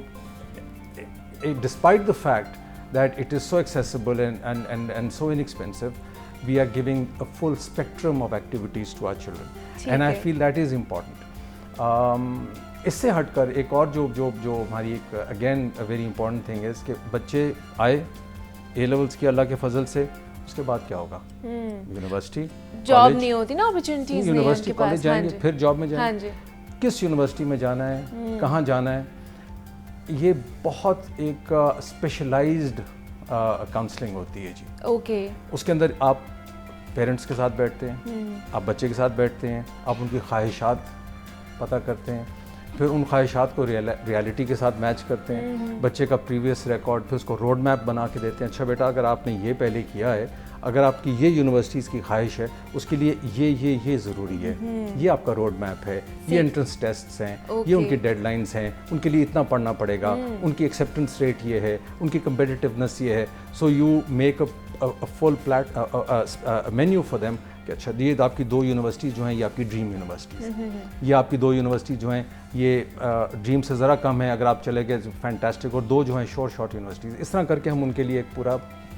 despite the fact that it is so accessible and so inexpensive, we are giving a full spectrum of activities to our children, and I feel that is important. اس سے ہٹ کر ایک اور جو ہماری ایک again very important thing ہے کہ بچے آئے اے لیولس کی اللہ کے فضل سے، اس کے بعد کیا ہوگا؟ یونیورسٹی، جاب نہیں ہوتی نا، اپرچونیٹیز نہیں ہیں. یونیورسٹی کالج جائیں گے، پھر جاب میں جائیں گے. کس یونیورسٹی میں جانا ہے، کہاں جانا ہے، یہ بہت ایک اسپیشلائزڈ کاؤنسلنگ ہوتی ہے جی. اوکے. اس کے اندر آپ پیرنٹس کے ساتھ بیٹھتے ہیں، آپ بچے کے ساتھ بیٹھتے ہیں، آپ ان کی خواہشات پتہ کرتے ہیں، پھر ان خواہشات کو ریالٹی کے ساتھ میچ کرتے ہیں، بچے کا پریویس ریکارڈ، پھر اس کو روڈ میپ بنا کے دیتے ہیں. اچھا بیٹا اگر آپ نے یہ پہلے کیا ہے، اگر آپ کی یہ یونیورسٹیز کی خواہش ہے، اس کے لیے یہ ضروری ہے، یہ آپ کا روڈ میپ ہے، یہ انٹرنس ٹیسٹس ہیں، یہ ان کی ڈیڈ لائنس ہیں، ان کے لیے اتنا پڑھنا پڑے گا، ان کی ایکسیپٹنس ریٹ یہ ہے، ان کی کمپیٹیٹیونیس یہ ہے. So you make a full menu for them کہ کہ اچھا یہ آپ کی 2 یونیورسٹیز جو ہیں یہ آپ کی ڈریم یونیورسٹیز، یہ آپ کی 2 یونیورسٹی جو ہیں یہ ڈریم سے ذرا کم ہے، اگر آپ چلے گئے فینٹاسٹک، اور 2 جو ہیں شارٹ یونیورسٹیز. اس طرح کر کے ہم ان کے لیے ایک پورا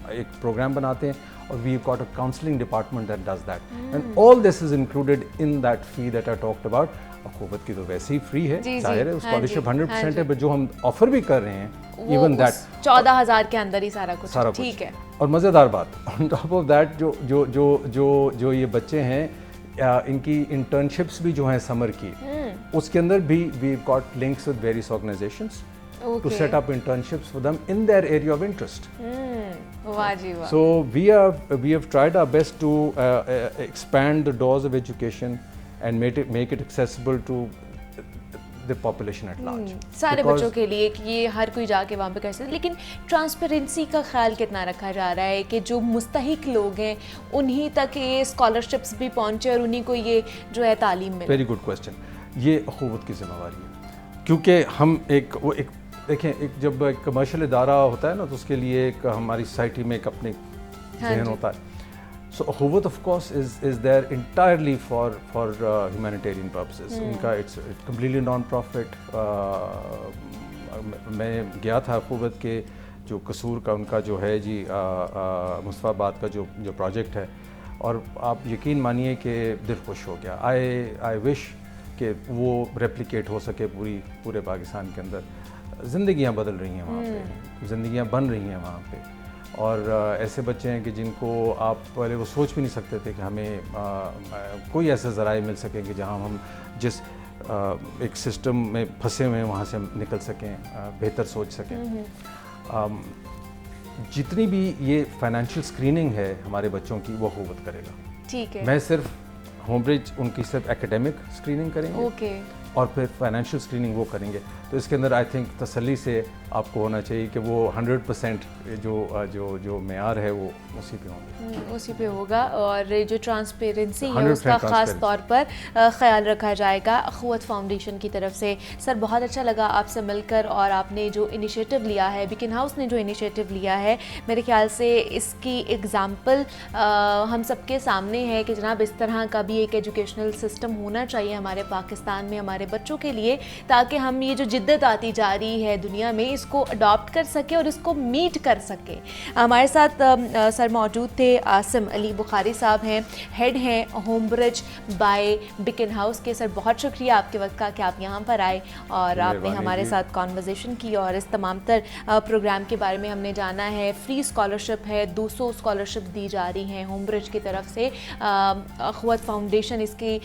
ایک پروگرام بناتے ہیں، اور we got a counselling department that does that, and all this is included in that fee that I talked about. Akhuwat کی تو ویسے ہی فری ہے، ظاہر ہے اسکالرشپ 100% ہے، بٹ جو ہم آفر بھی کر رہے ہیں ایون دیٹ 14,000 کے اندر ہی سارا کچھ ٹھیک ہے. اور مزیدار بات آن ٹاپ آف دیٹ جو یہ بچے ہیں ان کی انٹرنشپس بھی جو ہیں سمر کی، اس کے اندر بھی we got links with various organizations to set up internships for them in their area of interest. واہ جی واہ. So we have tried our best to expand the doors of education and make it accessible to the population at large. سارے بچوں کے لیے کہ یہ ہر کوئی جا کے وہاں پہ کر سکتے. لیکن ٹرانسپیرنسی کا خیال کتنا رکھا جا رہا ہے کہ جو مستحق لوگ ہیں انہی تک یہ اسکالرشپس بھی پہنچے اور انہی کو یہ جو ہے تعلیم ملے؟ Very good question. یہ اخوت کی ذمہ داری ہے، کیونکہ ہم ایک دیکھیں جب ایک کمرشل ادارہ ہوتا ہے نا تو اس کے لیے ایک ہماری سوسائٹی میں ایک اپنے ذہن ہوتا ہے. So Akhuwat of course is there entirely for humanitarian purposes. ان کا اٹس کمپلیٹلی نان پروفٹ. میں گیا تھا اخوت کے جو قصور کا ان کا جو ہے جی مصطفیٰ آباد کا جو پروجیکٹ ہے، اور آپ یقین مانیے کہ دل خوش ہو گیا. آئی وش کہ وہ ریپلیکیٹ ہو سکے پورے پاکستان کے اندر. زندگیاں بدل رہی ہیں وہاں پہ، زندگیاں بن رہی ہیں وہاں پہ، اور ایسے بچے ہیں کہ جن کو آپ پہلے وہ سوچ بھی نہیں سکتے تھے کہ ہمیں کوئی ایسے ذرائع مل سکیں کہ جہاں ہم جس ایک سسٹم میں پھنسے ہوئے ہیں وہاں سے ہم نکل سکیں، بہتر سوچ سکیں. جتنی بھی یہ فائنینشیل اسکریننگ ہے ہمارے بچوں کی وہ اخوت کرے گا. ٹھیک ہے. میں صرف ہوم برج ان کی صرف ایکیڈیمک اسکریننگ کریں گے، اوکے، اور پھر فائنینشیل اسکریننگ وہ کریں گے. تو اس کے اندر آئی تھنک تسلی سے آپ کو ہونا چاہیے کہ وہ 100% جو معیار ہے وہ اسی پہ ہوں گے، اسی پہ ہوگا. اور جو ٹرانسپیرنسی ہے اس کا خاص طور پر خیال رکھا جائے گا اخوت فاؤنڈیشن کی طرف سے. سر بہت اچھا لگا آپ سے مل کر، اور آپ نے جو انیشیٹو لیا ہے، بیکن ہاؤس نے جو انیشیٹو لیا ہے، میرے خیال سے اس کی ایگزامپل ہم سب کے سامنے ہے کہ جناب اس طرح کا بھی ایک ایجوکیشنل سسٹم ہونا چاہیے ہمارے پاکستان میں ہمارے بچوں کے لیے، تاکہ ہم یہ جو جدت آتی جا رہی ہے دنیا میں اس کو اڈاپٹ کر سکیں اور اس کو میٹ کر سکیں. ہمارے ساتھ سر موجود تھے عاصم علی بخاری صاحب ہیں، ہیڈ ہیں home bridge by Beaconhouse کے. سر بہت شکریہ آپ کے وقت کا کہ آپ یہاں پر آئے اور آپ نے ہمارے ساتھ کانورزیشن کی، اور اس تمام تر پروگرام کے بارے میں ہم نے جانا ہے. فری اسکالرشپ ہے، 200 اسکالرشپ دی جا رہی ہیں ہوم برج کی طرف سے. اخوت فاؤنڈیشن اس کی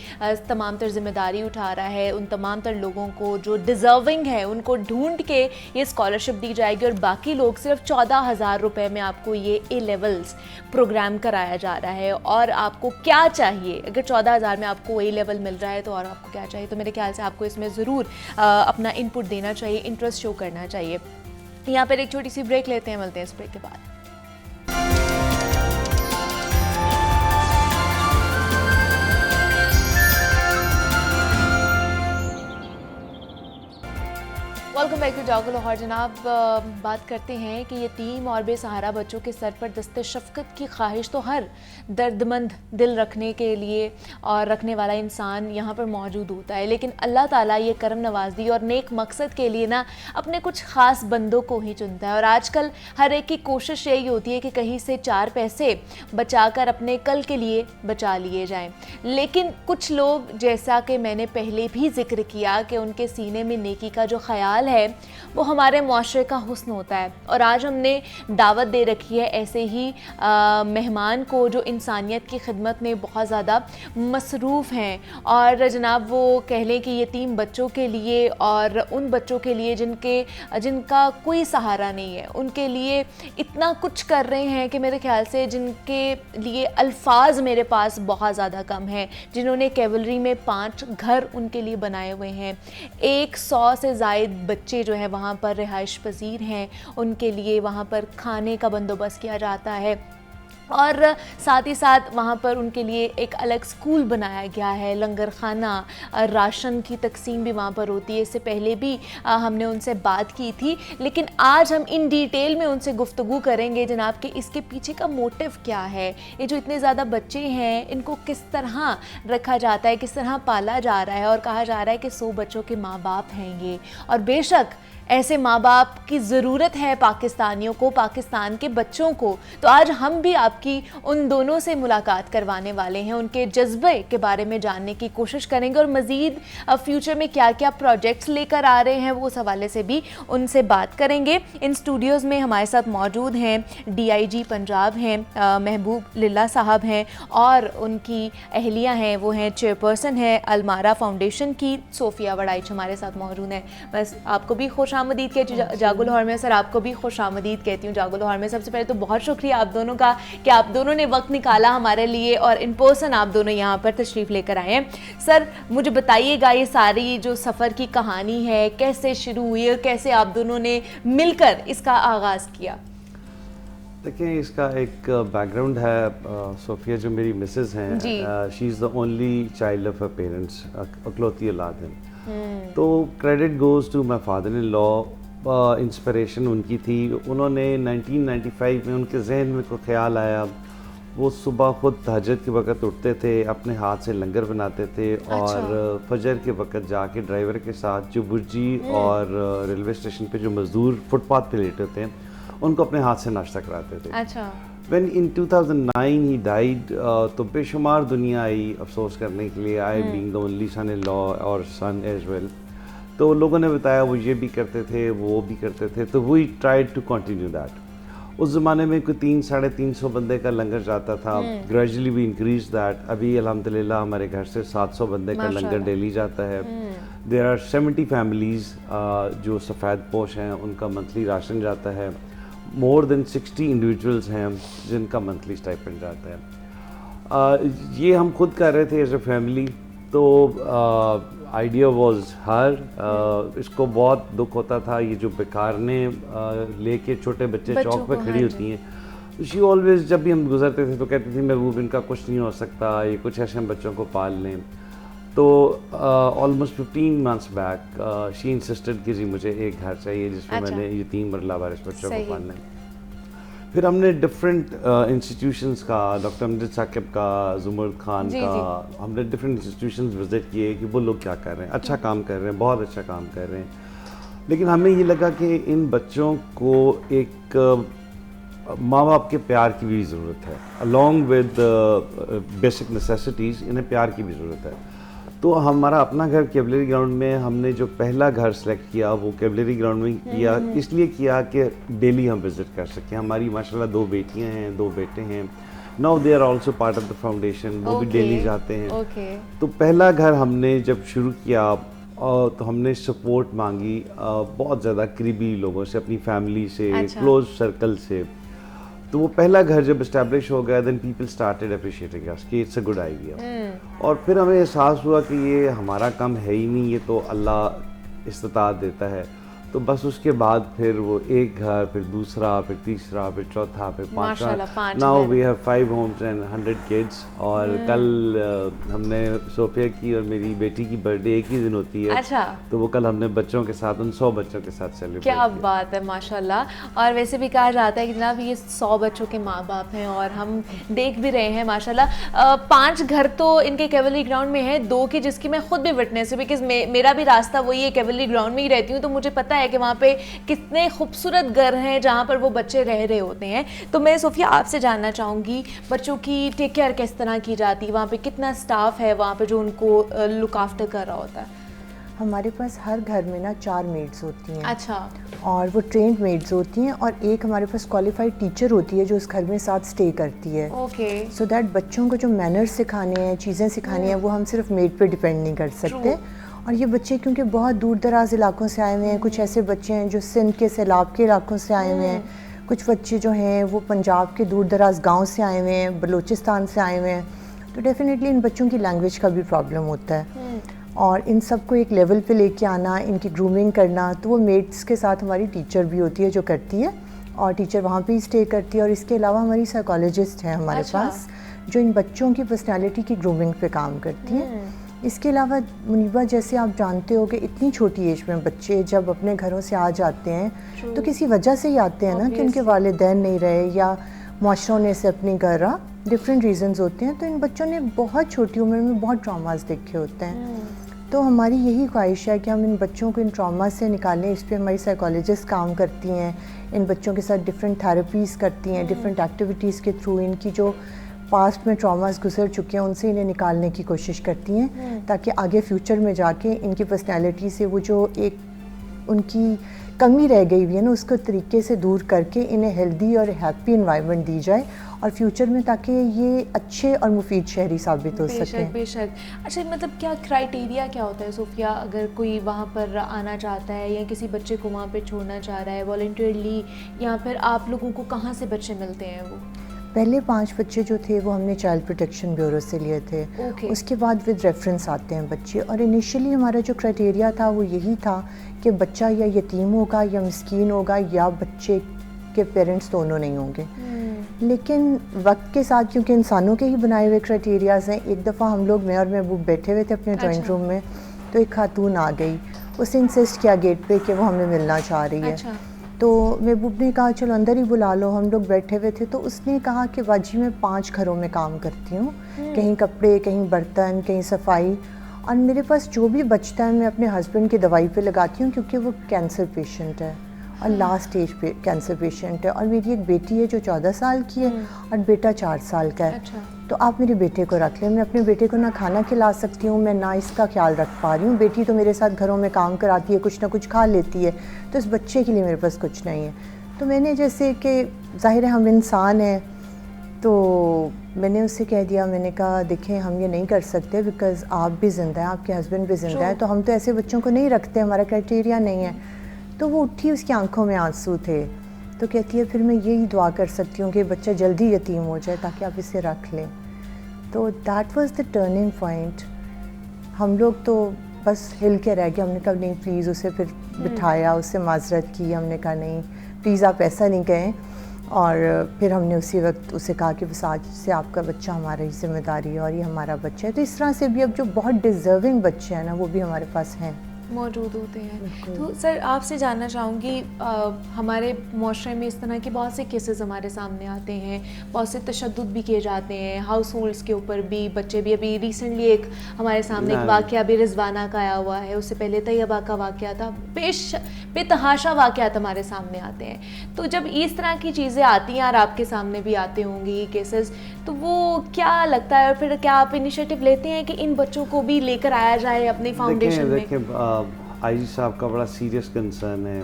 تمام تر ذمہ داری اٹھا رہا ہے. ان تمام تر لوگوں کو جو ڈیزرونگ ہے ان کو ڈھونڈ کے یہ اسکالرشپ دی جائے گی، اور باقی لوگ صرف 14,000 روپے میں آپ کو یہ اے لیولز پروگرام کرایا جا رہا ہے. اور آپ کو کیا چاہیے؟ اگر 14,000 میں آپ کو اے لیول مل رہا ہے تو اور آپ کو کیا چاہیے؟ تو میرے خیال سے آپ کو اس میں ضرور اپنا ان پٹ دینا چاہیے، انٹرسٹ شو کرنا چاہیے. یہاں پر ایک چھوٹی سی بریک لیتے ہیں، ملتے ہیں اس بریک کے بعد. Welcome back to Jaago Lahore. جناب بات کرتے ہیں کہ یتیم اور بے سہارا بچوں کے سر پر دست شفقت کی خواہش تو ہر درد مند دل رکھنے کے لیے اور رکھنے والا انسان یہاں پر موجود ہوتا ہے، لیکن اللہ تعالیٰ یہ کرم نوازی اور نیک مقصد کے لیے نا اپنے کچھ خاص بندوں کو ہی چنتا ہے. اور آج کل ہر ایک کی کوشش یہی ہوتی ہے کہ کہیں سے 4 پیسے بچا کر اپنے کل کے لیے بچا لیے جائیں. لیکن کچھ لوگ، جیسا کہ میں نے پہلے بھی ذکر کیا کہ ان کے سینے میں نیکی کا جو خیال ہے وہ ہمارے معاشرے کا حسن ہوتا ہے. اور آج ہم نے دعوت دے رکھی ہے ایسے ہی مہمان کو جو انسانیت کی خدمت میں بہت زیادہ مصروف ہیں، اور جناب وہ کہہ لیں کہ یتیم بچوں کے لیے اور ان بچوں کے لیے جن کا کوئی سہارا نہیں ہے، ان کے لیے اتنا کچھ کر رہے ہیں کہ میرے خیال سے جن کے لیے الفاظ میرے پاس بہت زیادہ کم ہیں. جنہوں نے کیولری میں 5 گھر ان کے لیے بنائے ہوئے ہیں، 100 سے زائد بچے جو ہے وہاں پر رہائش پذیر ہیں، ان کے لیے وہاں پر کھانے کا بندوبست کیا جاتا ہے. اور ساتھ ہی ساتھ وہاں پر ان کے لیے ایک الگ اسکول بنایا گیا ہے, لنگر خانہ, راشن کی تقسیم بھی وہاں پر ہوتی ہے. اس سے پہلے بھی ہم نے ان سے بات کی تھی, لیکن آج ہم ان ڈیٹیل میں ان سے گفتگو کریں گے جناب کہ اس کے پیچھے کا موٹیو کیا ہے. یہ جو اتنے زیادہ بچے ہیں ان کو کس طرح رکھا جاتا ہے, کس طرح پالا جا رہا ہے, اور کہا جا رہا ہے کہ 100 بچوں کے ماں باپ ہیں یہ, اور بے شک ایسے ماں باپ کی ضرورت ہے پاکستانیوں کو, پاکستان کے بچوں کو. تو آج ہم بھی آپ کی ان دونوں سے ملاقات کروانے والے ہیں, ان کے جذبے کے بارے میں جاننے کی کوشش کریں گے, اور مزید فیوچر میں کیا کیا پروجیکٹس لے کر آ رہے ہیں وہ اس حوالے سے بھی ان سے بات کریں گے. ان اسٹوڈیوز میں ہمارے ساتھ موجود ہیں DIG پنجاب ہیں محبوب للہ صاحب ہیں, اور ان کی اہلیہ ہیں وہ ہیں چیئرپرسن ہیں المارا فاؤنڈیشن کی صوفیہ وڑائچ ہمارے ساتھ موجود ہیں. بس آپ کو بھی خوش آمدید کہتی ہوں جاگو لاہور میں, سر آپ کو بھی خوش آمدید کہتی ہوں جاگو لاہور میں. سب سے پہلے تو بہت شکریہ آپ دونوں کا کہ آپ دونوں نے وقت نکالا ہمارے لیے, اور ان پرسن آپ دونوں یہاں پر تشریف لے کر آئے ہیں. سر مجھے بتائیے گا یہ ساری جو سفر کی کہانی ہے کیسے شروع ہوئی اور کیسے آپ دونوں نے مل کر اس کا آغاز کیا؟ دیکھیں اس کا ایک بیک گراؤنڈ ہے. صوفیہ جو میری مسز ہیں, she is the only child of her parents, اکلوتی اولاد ہیں. تو credit goes to my father in law. Inspiration ان کی تھی. انہوں نے 1995 میں ان کے ذہن میں کوئی خیال آیا, وہ صبح خود تہجد کے وقت اٹھتے تھے, اپنے ہاتھ سے لنگر بناتے تھے, اور فجر کے وقت جا کے ڈرائیور کے ساتھ جو برجی اور ریلوے اسٹیشن پہ جو مزدور فٹ پاتھ پہ لیٹے ہوتے ہیں ان کو اپنے ہاتھ سے ناشتہ کراتے تھے. اچھا. when in 2009 he died, تو بے شمار دنیا آئی افسوس کرنے کے لیے, I being the only son in law اور son as well. تو لوگوں نے بتایا وہ یہ بھی کرتے تھے وہ بھی کرتے تھے, تو we tried to continue that. اس زمانے میں کوئی 300-350 بندے کا لنگر جاتا تھا. gradually we increased that. ابھی الحمدللہ ہمارے گھر سے 700 بندے کا لنگر ڈیلی جاتا ہے. there are 70 families جو سفید پوش ہیں ان کا منتھلی راشن جاتا ہے. مور دین 60 انڈیویجولس ہیں جن کا منتھلی اسٹائپنڈ جاتا ہے. یہ ہم خود کر رہے تھے ایز اے فیملی. تو آئیڈیا واز ہر, اس کو بہت دکھ ہوتا تھا یہ جو بیکارنے لے کے چھوٹے بچے چوک پہ کھڑی ہوتی ہیں. شی آلویز جب بھی ہم گزرتے تھے تو کہتی تھی محبوب ان کا کچھ نہیں ہو سکتا, یہ کچھ ایسے ہم بچوں کو پال لیں. تو آلموسٹ 15 months بیک شی انسسٹڈ کہ جی مجھے ایک گھر چاہیے جس میں میں نے یہ 3 مرلہ وارث بچوں کو پالنا ہے. پھر ہم نے ڈفرینٹ انسٹیٹیوشنس کا, ڈاکٹر امجد ثاقب کا, زمرد خان کا, ہم نے ڈفرینٹ انسٹیٹیوشنز وزٹ کیے کہ وہ لوگ کیا کر رہے ہیں. اچھا کام کر رہے ہیں, بہت اچھا کام کر رہے ہیں. لیکن ہمیں یہ لگا کہ ان بچوں کو ایک ماں باپ کے پیار کی بھی ضرورت ہے, along with بیسک نیسیسٹیز انہیں پیار کی بھی ضرورت ہے. تو ہمارا اپنا گھر کیولری گراؤنڈ میں ہم نے جو پہلا گھر سلیکٹ کیا وہ کیولری گراؤنڈ میں کیا, اس لیے کیا کہ ڈیلی ہم وزٹ کر سکیں. ہماری ماشاءاللہ 2 بیٹیاں ہیں, 2 بیٹے ہیں. Now they are also part of the foundation, وہ بھی ڈیلی جاتے ہیں. تو پہلا گھر ہم نے جب شروع کیا تو ہم نے سپورٹ مانگی بہت زیادہ قریبی لوگوں سے, اپنی فیملی سے, کلوز سرکل سے. تو وہ پہلا گھر جب اسٹیبلش ہو گیا, دین پیپل اسٹارٹیڈ اپریشیٹنگ اس کہ اٹس اے گڈ آئیڈیا. اور پھر ہمیں احساس ہوا کہ یہ ہمارا کام ہے ہی نہیں, یہ تو اللہ استطاعت دیتا ہے. تو بس اس کے بعد پھر وہ ایک گھر, پھر دوسرا, پھر تیسرا, پھر چوتھا, پھر پانچواں. Now we have 5 homes and 100 kids. اور کل ہم نے صوفیہ کی اور میری بیٹی کی برتھ ڈے ایک ہی دن ہوتی ہے. تو وہ کل ہم نے بچوں کے ساتھ, ان 100 بچوں کے ساتھ سیلیبریٹ کیا. کیا بات ہے ماشاءاللہ. اور ویسے بھی کہا جاتا ہے کہ جناب یہ 100 بچوں کے ماں باپ ہیں, اور ہم دیکھ بھی رہے ہیں ماشاءاللہ 5 گھر تو ان کے کیولری گراؤنڈ میں ہیں, 2 کی جس کی میں خود بھی وٹنس ہوں, بیکاز میرا بھی راستہ وہی ہے, کیولری گراؤنڈ میں ہی رہتی ہوں. تو مجھے پتہ ہے کہ وہاں پہ کتنے خوبصورت گھر ہیں جہاں پر وہ بچے رہ رہے ہوتے ہیں. تو میں صوفیہ آپ سے جاننا چاہوں گی بچوں کی ٹیک کیئر کس طرح کی جاتی ہے, وہاں پہ کتنا اسٹاف ہے وہاں پہ جو ان کو لک آفٹر کر رہا ہوتا ہے؟ ہمارے پاس ہر گھر میں نا 4 میڈس ہوتی ہیں. اچھا. اور وہ ٹرینڈ میڈس ہوتی ہیں, اور ایک ہمارے پاس کوالیفائڈ ٹیچر ہوتی ہے جو اس گھر میں ساتھ اسٹے کرتی ہے. اوکے. سو دیٹ بچوں کو جو مینرز سکھانے ہیں, چیزیں سکھانی ہیں, وہ ہم صرف میڈ پہ ڈپینڈ نہیں کر سکتے. اور یہ بچے کیونکہ بہت دور دراز علاقوں سے آئے ہوئے ہیں, کچھ ایسے بچے ہیں جو سندھ کے سیلاب کے علاقوں سے آئے ہوئے ہیں, کچھ بچے جو ہیں وہ پنجاب کے دور دراز گاؤں سے آئے ہوئے ہیں, بلوچستان سے آئے ہوئے ہیں. تو ڈیفینیٹلی ان بچوں کی لینگویج کا بھی پرابلم ہوتا ہے, اور ان سب کو ایک لیول پہ لے کے آنا, ان کی گرومنگ کرنا. تو وہ میڈس کے ساتھ ہماری ٹیچر بھی ہوتی ہے جو کرتی ہے, اور ٹیچر وہاں پہ ہی اسٹے کرتی ہے. اور اس کے علاوہ ہماری سائیکالوجسٹ ہیں ہمارے پاس جو ان بچوں کی پرسنالٹی کی گرومنگ پہ کام کرتی ہیں. اس کے علاوہ منیبہ جیسے آپ جانتے ہو کہ اتنی چھوٹی ایج میں بچے جب اپنے گھروں سے آ جاتے ہیں تو کسی وجہ سے ہی آتے ہیں نا کہ ان کے والدین نہیں رہے یا معاشروں نے اسے اپنی گھر ڈفرینٹ ریزنز ہوتے ہیں. تو ان بچوں نے بہت چھوٹی عمر میں بہت ٹراماز دیکھے ہوتے ہیں. تو ہماری یہی خواہش ہے کہ ہم ان بچوں کو ان ٹراما سے نکالیں. اس پہ ہماری سائیکالوجسٹ کام کرتی ہیں, ان بچوں کے ساتھ ڈفرینٹ تھیراپیز کرتی ہیں, ڈفرینٹ ایکٹیویٹیز کے تھرو ان کی جو پاسٹ میں ٹراماز گزر چکے ہیں ان سے انہیں نکالنے کی کوشش کرتی ہیں تاکہ آگے فیوچر میں جا کے ان کی پرسنالٹی سے وہ جو ایک ان کی کمی رہ گئی ہوئی ہے نا اس کو طریقے سے دور کر کے انہیں ہیلدی اور ہیپی انوائرمنٹ دی جائے اور فیوچر میں تاکہ یہ اچھے اور مفید شہری ثابت ہو سکیں. بے شک. اچھا مطلب کیا کرائیٹیریا کیا ہوتا ہے صوفیہ اگر کوئی وہاں پر آنا چاہتا ہے یا کسی بچے کو وہاں پہ چھوڑنا چاہ رہا ہے والنٹیئرلی, یا پھر آپ لوگوں کو کہاں سے بچے ملتے ہیں؟ وہ پہلے 5 بچے جو تھے وہ ہم نے چائلڈ پروٹیکشن بیورو سے لیے تھے. اس کے بعد ود ریفرنس آتے ہیں بچے. اور انیشلی ہمارا جو کرائٹیریا تھا وہ یہی تھا کہ بچہ یا یتیم ہوگا یا مسکین ہوگا یا بچے کے پیرنٹس دونوں نہیں ہوں گے. لیکن وقت کے ساتھ کیونکہ انسانوں کے ہی بنائے ہوئے کرائٹیریاز ہیں, ایک دفعہ ہم لوگ میں اور محبوب بیٹھے ہوئے تھے اپنے ڈرائنگ روم میں تو ایک خاتون آ گئی, اس نے انسسٹ کیا گیٹ پہ کہ وہ ہمیں ملنا چاہ رہی ہے. تو محبوب نے کہا چلو اندر ہی بلا لو. ہم لوگ بیٹھے ہوئے تھے تو اس نے کہا کہ باجی میں 5 گھروں میں کام کرتی ہوں, کہیں کپڑے, کہیں برتن, کہیں صفائی, اور میرے پاس جو بھی بچتا ہے میں اپنے ہسبینڈ کی دوائی پہ لگاتی ہوں کیونکہ وہ کینسر پیشنٹ ہے اور لاسٹ اسٹیج پہ کینسر پیشنٹ ہے. اور میری ایک بیٹی ہے جو 14 سال کی ہے اور بیٹا 4 سال کا ہے. تو آپ میرے بیٹے کو رکھ لیں. میں اپنے بیٹے کو نہ کھانا کھلا سکتی ہوں, میں نہ اس کا خیال رکھ پا رہی ہوں. بیٹی تو میرے ساتھ گھروں میں کام کراتی ہے, کچھ نہ کچھ کھا لیتی ہے, تو اس بچے کے لیے میرے پاس کچھ نہیں ہے. تو میں نے جیسے کہ ظاہر ہے ہم انسان ہیں تو میں نے اس سے کہہ دیا, میں نے کہا دیکھیں ہم یہ نہیں کر سکتے بیکاز آپ بھی زندہ ہیں, آپ کے ہسبینڈ بھی زندہ ہیں, تو ہم تو ایسے بچوں کو نہیں رکھتے, ہمارا کرائٹیریا نہیں ہے. تو وہ اٹھی, اس کی آنکھوں میں آنسو تھے. تو کہتی ہے پھر میں یہی دعا کر سکتی ہوں کہ بچہ جلدی یتیم ہو جائے تاکہ آپ اسے رکھ لیں. تو that was the turning point. ہم لوگ تو بس ہل کے رہ گئے. ہم نے کہا نہیں پلیز, اسے پھر بٹھایا, اس سے معذرت کی, ہم نے کہا نہیں پلیز آپ ایسا نہیں کہیں. اور پھر ہم نے اسی وقت اسے کہا کہ بس آج سے آپ کا بچہ ہماری ذمہ داری ہے اور یہ ہمارا بچہ ہے. تو اس طرح سے بھی اب جو بہت ڈیزرونگ بچے ہیں نا وہ بھی ہمارے پاس ہیں, موجود ہوتے ہیں. تو سر آپ سے جاننا چاہوں گی, ہمارے معاشرے میں اس طرح کے بہت سے کیسز ہمارے سامنے آتے ہیں, بہت سے تشدد بھی کیے جاتے ہیں ہاؤس ہولڈس کے اوپر بھی, بچے بھی. ابھی ریسنٹلی ایک ہمارے سامنے ایک واقعہ بھی رضوانہ کا آیا ہوا ہے, اس سے پہلے طیبہ کا واقعہ تھا. بے تحاشا واقعات ہمارے سامنے آتے ہیں. تو جب اس طرح کی چیزیں آتی ہیں اور آپ کے سامنے بھی آتے ہوں گے یہ کیسز, تو وہ کیا لگتا ہے اور پھر کیا آپ انیشیٹو لیتے ہیں کہ ان بچوں کو بھی لے کر آیا جائے اپنی فاؤنڈیشن میں؟ آئی جی صاحب کا بڑا سیریس کنسرن ہے.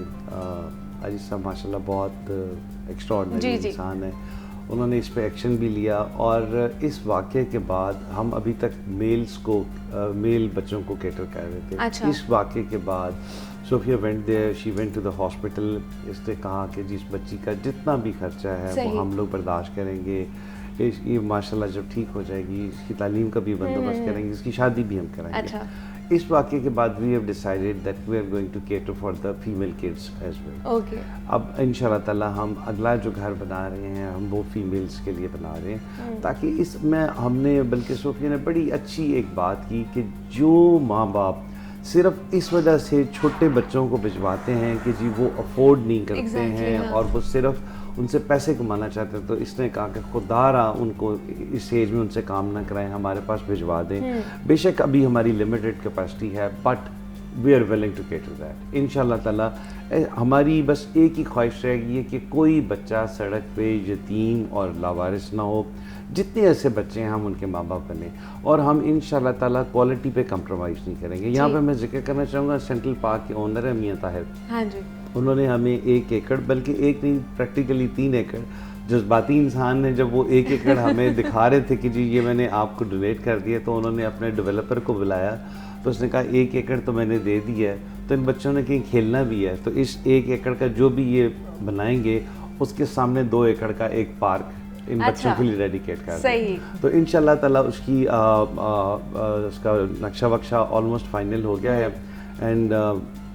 آئی جی صاحب ماشاء اللہ بہت ایکسٹراڈنری انسان ہے. انہوں نے اس پہ ایکشن بھی لیا اور اس واقعے کے بعد ہم ابھی تک میل بچوں کو کیٹر کر رہے تھے. اس واقعے کے بعد Sofia went there, she went to the hospital. اس نے کہا کہ جس بچی کا جتنا بھی خرچہ ہے وہ ہم لوگ برداشت کریں گے, یہ ماشاء اللہ جب ٹھیک ہو جائے گی اس کی تعلیم کا بھی بندوبست کریں گے, اس کی شادی بھی ہم کریں گے. اس واقعے کے بعد we have decided that we are going to cater for the female kids as well. اب ان شاء اللہ تعالیٰ ہم اگلا جو گھر بنا رہے ہیں ہم وہ فیمیلس کے لیے بنا رہے ہیں تاکہ اس میں ہم نے, بلکہ صوفیہ نے بڑی اچھی ایک بات کی کہ جو ماں باپ صرف اس وجہ سے چھوٹے بچوں کو بھجواتے ہیں کہ جی وہ افورڈ نہیں کرتے ہیں اور وہ صرف ان سے پیسے کمانا چاہتے ہیں, تو اس نے کہا کہ خدا را ان کو اس ایج میں ان سے کام نہ کرائیں, ہمارے پاس بھجوا دیں. بے شک ابھی ہماری لمیٹڈ کیپیسٹی ہے but we are willing to cater that. ان شاء اللہ تعالیٰ ہماری بس ایک ہی خواہش رہے گی کہ کوئی بچہ سڑک پہ یتیم اور لاوارث نہ ہو. جتنے ایسے بچے ہیں ہم ان کے ماں باپ بنیں اور ہم ان شاء اللہ تعالیٰ کوالٹی پہ کمپرومائز نہیں کریں گے. یہاں پہ میں ذکر کرنا چاہوں گا سینٹرل پارک کے اونر ہیں میاں طاہر. انہوں نے ہمیں 1 ایکڑ, بلکہ ایک نہیں پریکٹیکلی 3 ایکڑ, جذباتی انسان نے جب وہ 1 ایکڑ ہمیں دکھا رہے تھے کہ جی یہ میں نے آپ کو ڈونیٹ کر دیا, تو انہوں نے اپنے ڈیولپر کو بلایا تو اس نے کہا 1 ایکڑ تو میں نے دے دی ہے, تو ان بچوں نے کہیں کھیلنا بھی ہے, تو اس 1 ایکڑ کا جو بھی یہ بنائیں گے اس کے سامنے 2 ایکڑ کا ایک پارک ان بچوں کے لیے ڈیڈیکیٹ کر دیں. تو ان شاء اللہ تعالیٰ اس کی اس کا نقشہ وقشہ آلموسٹ فائنل ہو گیا ہے. اینڈ